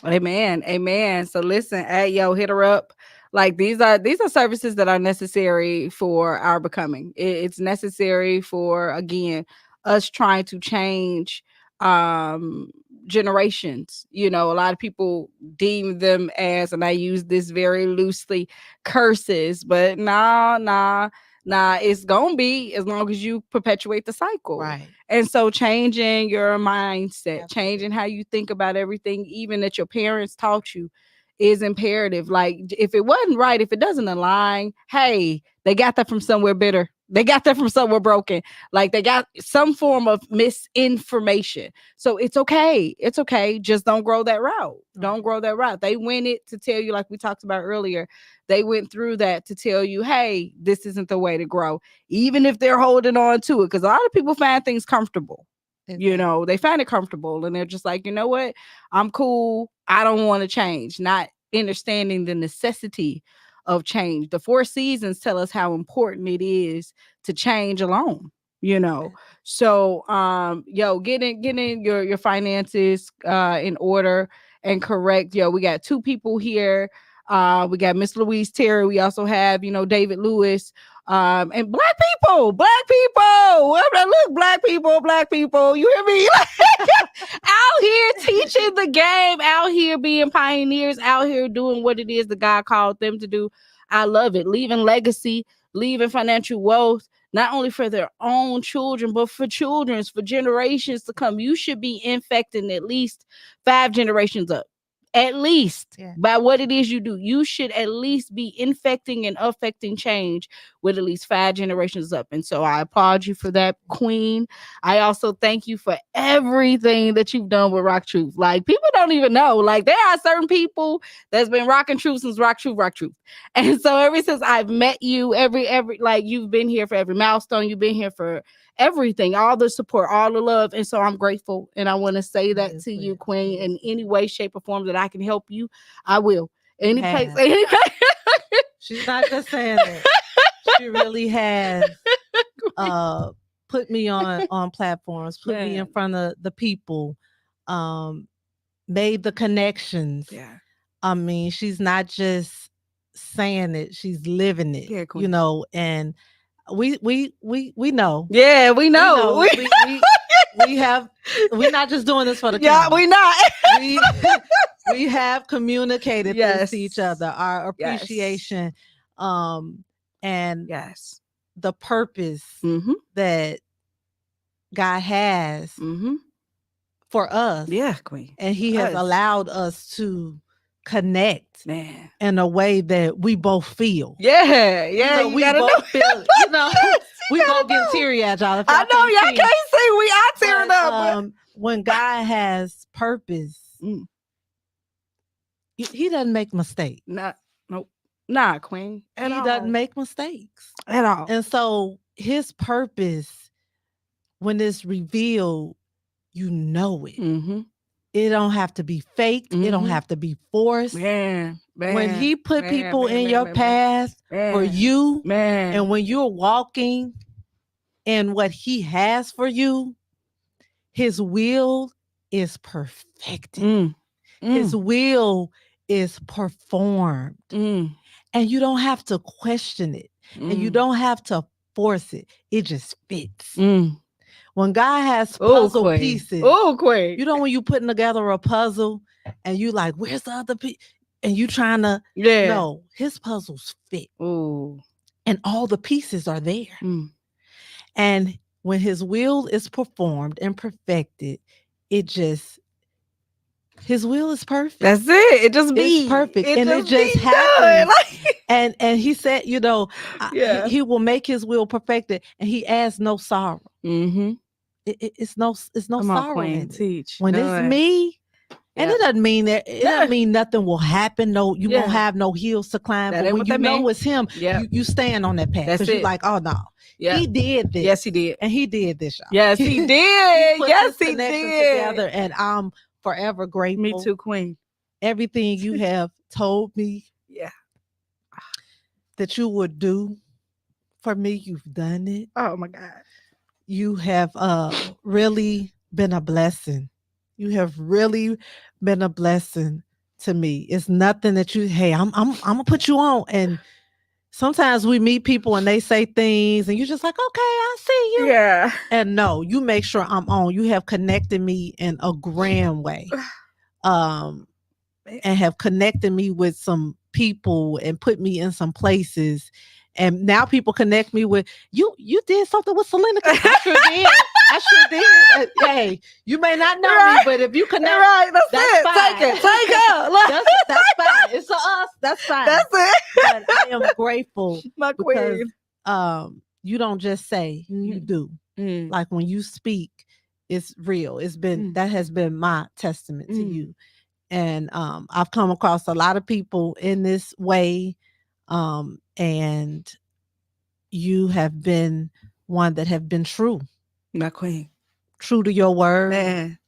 Amen. Amen. So listen, hit her up. Like these are services that are necessary for our becoming. It's necessary for, again, us trying to change generations. You know, a lot of people deem them as, and I use this very loosely, curses, but nah, it's gonna be as long as you perpetuate the cycle. Right. And so changing your mindset, changing how you think about everything, even that your parents taught you, is imperative. Like if it wasn't right, if it doesn't align, hey, they got that from somewhere bitter. They got that from somewhere broken. Like they got some form of misinformation. So it's okay. It's okay. Just don't grow that route. Don't grow that route. They went it to tell you, like we talked about earlier, they went through that to tell you, hey, this isn't the way to grow. Even if they're holding on to it. Because a lot of people find things comfortable. You know, they find it comfortable and they're just like, you know what? I'm cool. I don't want to change. Not understanding the necessity of change. The 4 seasons tell us how important it is to change alone, you know. So getting your finances in order and correct. We got 2 people here. We got Miss Louise Terri. We also have, David Lewis. And black people, look, black people, you hear me? Out here teaching the game, out here being pioneers, out here doing what it is that God called them to do. I love it. Leaving legacy, leaving financial wealth, not only for their own children, but for children's, for generations to come. You should be infecting at least 5 generations up. At least by what it is you do. You should at least be infecting and affecting change with at least 5 generations up. And so I applaud you for that, Queen. I also thank you for everything that you've done with RockTruth. Like, people don't even know. Like, there are certain people that's been rocking truth since RockTruth. And so ever since I've met you, every like, you've been here for every milestone. You've been here for everything, all the support, all the love. And so I'm grateful. And I want to say that to you, Queen, in any way, shape, or form that I can help you, I will. Any place. She's not just saying that. She really has put me on platforms, put me in front of the people, made the connections. Yeah. I mean, she's not just saying it, she's living it, you know, and we know. Yeah, we know. We're not just doing this for the camera. Yeah, we not. we have communicated this to each other, our appreciation, and the purpose that God has for us. Yeah, Queen. And He has allowed us to connect in a way that we both feel. Yeah, we both feel. We both get teary-eyed, y'all. I know y'all can't see. We are tearing up. When God has purpose, He doesn't make mistakes. Nah, Queen. He doesn't make mistakes at all. And so His purpose, when it's revealed, you know it. It don't have to be faked. It don't have to be forced. When He put people in your path for you, and when you're walking in what He has for you, His will is perfected. His will is performed. And you don't have to question it. And you don't have to force it. It just fits. When God has puzzle pieces, you know, when you putting together a puzzle and you like, where's the other piece? And you trying to, no, his puzzles fit. And all the pieces are there. And when his will is performed and perfected, his will is perfect. That's it. It just be perfect. And it just happens. And he said, you know, he will make his will perfected, and he adds no sorrow. It's no sorrow in it. When it's me, and it doesn't mean that it doesn't mean nothing will happen. No, you won't have no hills to climb. But when you know it's him, you stand on that path because you're like, oh no, he did this. Yes, he did. And he did this, y'all. Yes, he did. Yes, he did. Together, and I'm forever grateful. Me too, Queen. Everything you have told me, that you would do for me, you've done it. Oh my God. You have really been a blessing. You have really been a blessing to me. It's nothing that you, hey, I'm gonna put you on. And sometimes we meet people and they say things and you're just like, okay, I see you. Yeah. And no, you make sure I'm on. You have connected me in a grand way. And have connected me with some people and put me in some places. And now people connect me with you did something with SelenaKay. I sure did. I sure did. Hey, you may not know me, but if you connect, that's it. Fine. Take it. That's fine. It's us. That's fine. That's it. But I am grateful, my because queen. You don't just say, you do. Like when you speak, it's real. It's been that has been my testament to you. And I've come across a lot of people in this way. And you have been one that have been true. My queen. True to your word. Man.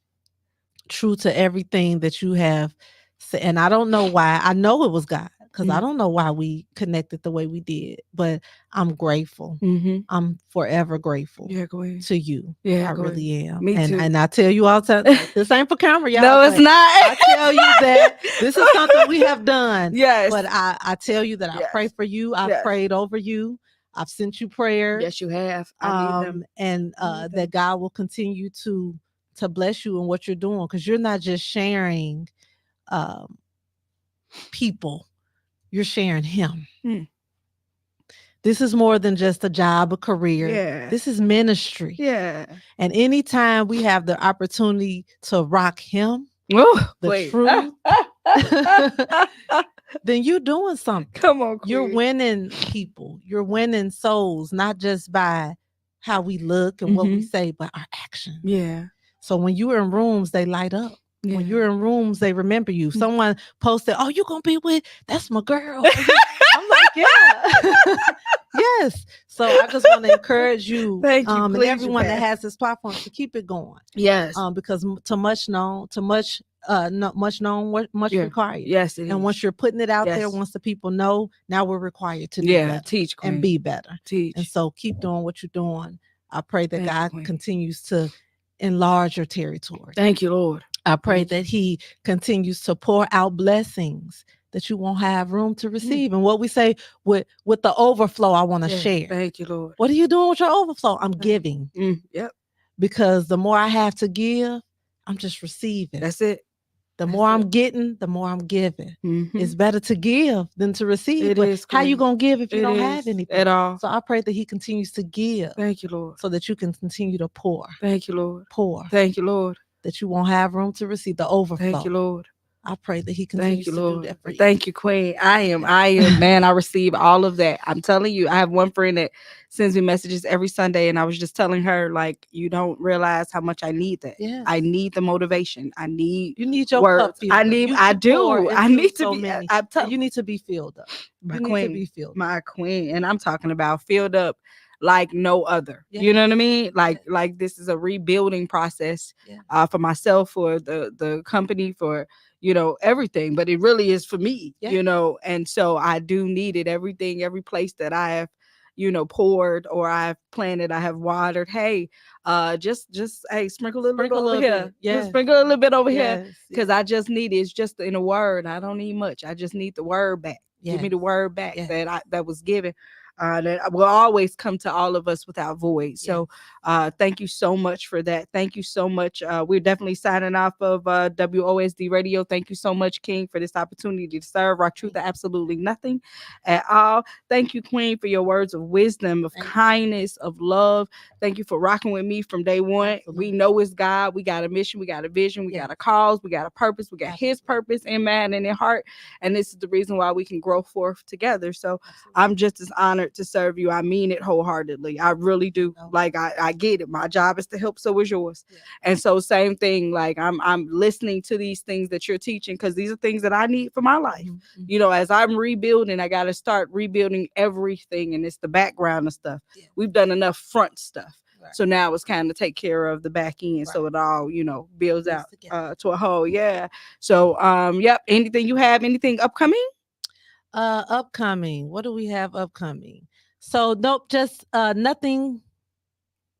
True to everything that you have said. And I don't know why. I know it was God, because I don't know why we connected the way we did. But I'm grateful. I'm forever grateful to you. Yeah, I really am. Me too. And I tell you all the time, this ain't for camera, y'all. No, it's not. I tell you that this is something we have done. Yes. But I tell you that I pray for you. I've prayed over you. I've sent you prayers. Yes, you have. I need them. And that God will continue to bless you in what you're doing, because you're not just sharing people, you're sharing him. This is more than just a job, a career. Yeah. This is ministry. Yeah. And anytime we have the opportunity to rock him, the truth, then you're doing something. Come on, queen. You're winning people. You're winning souls, not just by how we look and what we say, but our action. Yeah. So when you're in rooms, they light up. Yeah. When you're in rooms, they remember you. Someone posted, oh, you're going to be with, that's my girl. I'm like, yeah. Yes. So I just want to encourage you, thank you, and everyone that has this platform to keep it going. Yes. Because too much known, not much known, much required. Yes, it is. And once you're putting it out there, once the people know, now we're required to do better. Teach, queen. And be better. Teach. And so keep doing what you're doing. I pray that God continues to enlarge your territory. Thank you, Lord. I pray that he continues to pour out blessings that you won't have room to receive. And what we say with the overflow, I want to share. Thank you, Lord. What are you doing with your overflow? I'm giving. Yep. Because the more I have to give, I'm just receiving. That's it. The more I'm getting, the more I'm giving. It's better to give than to receive. It is. How you going to give if you don't have anything? At all. So I pray that he continues to give. Thank you, Lord. So that you can continue to pour. Thank you, Lord. Pour. Thank you, Lord. That you won't have room to receive the overflow. Thank you, Lord. I pray that he continues to do that for you. Thank you, Queen. I am, man, I receive all of that. I'm telling you, I have one friend that sends me messages every Sunday, and I was just telling her, like, you don't realize how much I need that. Yes. I need the motivation. You need your words. Cup I need to be, you need to be filled up. My you queen, need to be filled up. My queen. And I'm talking about filled up like no other. You know what I mean? Like this is a rebuilding process for myself, for the company, for everything, but it really is for me, and so I do need it. Everything, every place that I have, poured or I've planted, I have watered. Hey, just hey, sprinkle a little bit over here. Yeah, sprinkle a little bit over here, because I just need it. It's just in a word. I don't need much. I just need the word back. Give me the word back Yes. that was given. That will always come to all of us without void. So thank you so much for that. Thank you so much. We're definitely signing off of WOSD Radio. Thank you so much, King, for this opportunity to serve Rock Truth. Absolutely nothing at all. Thank you, Queen, for your words of wisdom, of kindness, of love. Thank you for rocking with me from day one. Absolutely. We know it's God. We got a mission. We got a vision. We got a cause. We got a purpose. We got His purpose in mind and in heart. And this is the reason why we can grow forth together. So I'm just as honored to serve you. I mean it wholeheartedly. I really do. Like I get it. My job is to help, so is yours. And so same thing, like I'm listening to these things that you're teaching, because these are things that I need for my life. You know, as I'm rebuilding, I got to start rebuilding everything, and it's the background of stuff. We've done enough front stuff. So now it's kind of take care of the back end, so it all, you know, builds out to a whole. So yep. Anything you have? Anything upcoming? Upcoming. What do we have upcoming? So nope, just nothing.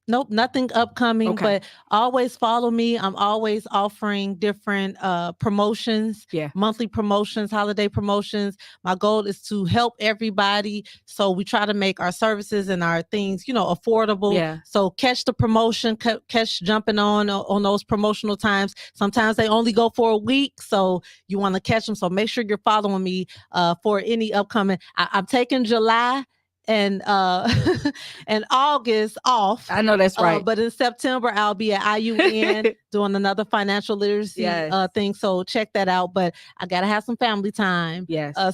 Nope, nothing upcoming, but always follow me. I'm always offering different promotions, monthly promotions, holiday promotions. My goal is to help everybody. So we try to make our services and our things, you know, affordable. So catch the promotion, catch jumping on those promotional times. Sometimes they only go for a week, so you want to catch them. So make sure you're following me for any upcoming. I'm taking July and and August off. I know that's right. But in September I'll be at IUN doing another financial literacy thing. So check that out. But I gotta have some family time.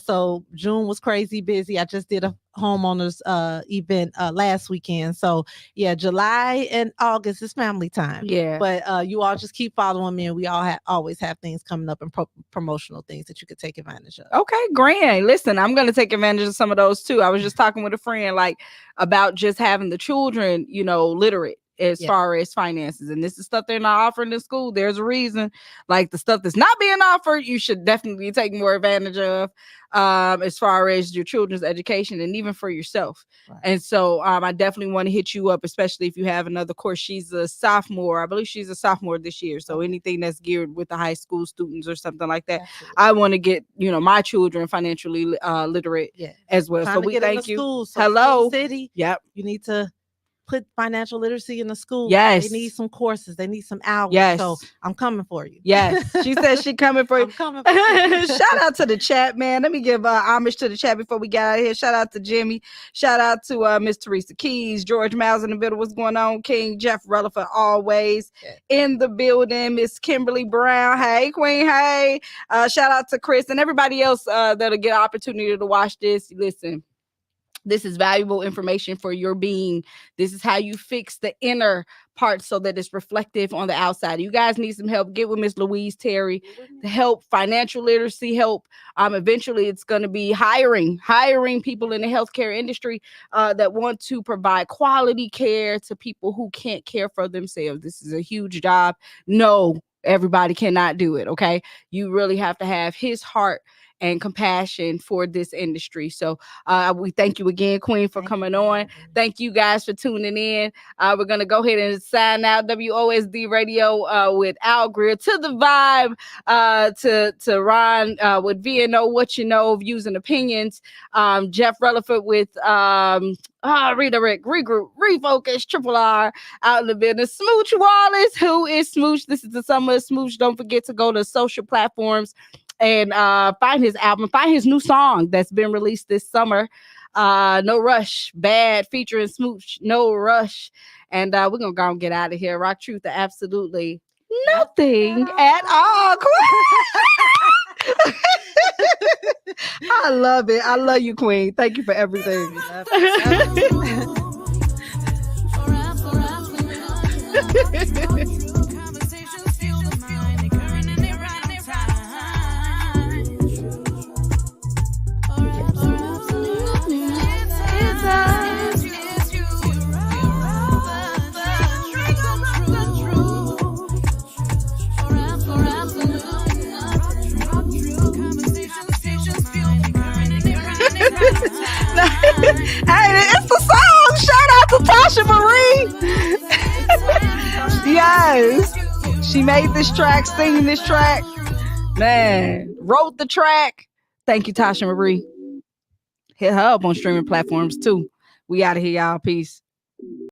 So June was crazy busy. I just did a homeowners event last weekend. So yeah, July and August is family time. But you all just keep following me, and we all always have things coming up and promotional things that you could take advantage of. Okay, grand. Listen, I'm gonna take advantage of some of those too. I was just talking with a friend like about just having the children, you know, literate as far as finances, and this is stuff they're not offering in school. There's a reason. Like the stuff that's not being offered, you should definitely take more advantage of as far as your children's education and even for yourself. And so I definitely want to hit you up, especially if you have another course. She's a sophomore. I believe she's a sophomore this year. So anything that's geared with the high school students or something like that, I want to get, you know, my children financially literate as well. So we thank you. School, so hello city. You need to put financial literacy in the school. They need some courses. They need some hours. So I'm coming for you. She says she coming for you. I'm coming for you. Shout out to the chat, man. Let me give homage to the chat before we get out of here. Shout out to Jimmy. Shout out to Miss Teresa Keys, George Miles in the middle. What's going on? King Jeff Rutherford always in the building. Miss Kimberly Brown. Hey, Queen. Hey. Shout out to Chris and everybody else that'll get an opportunity to watch this. Listen. This is valuable information for your being. This is how you fix the inner part so that it's reflective on the outside. You guys need some help. Get with Miss Louise, Terri, to help financial literacy, help. Eventually it's going to be hiring people in the healthcare industry that want to provide quality care to people who can't care for themselves. This is a huge job. No, everybody cannot do it. Okay. You really have to have his heart and compassion for this industry. So we thank you again, Queen, for coming on. Thank you guys for tuning in. We're going to go ahead and sign out WOSD Radio with Al Greer, To the Vibe, to Ron with VNO, What You Know, Views and Opinions, Jeff Rutherford with redirect, regroup, refocus, Triple R out in the business. Smooch Wallace, who is Smooch? This is the summer of Smooch. Don't forget to go to social platforms and find his album, find his new song that's been released this summer. No Rush, Bad, featuring Smooch, No Rush. And we're going to go and get out of here. Rock Truth, absolutely nothing at all. I love it. I love you, Queen. Thank you for everything. Hey, it's the song. Shout out to Tasha Marie. Yes, she made this track, singing this track. Man, wrote the track. Thank you, Tasha Marie. hit her up on streaming platforms too. We out of here, y'all. Peace.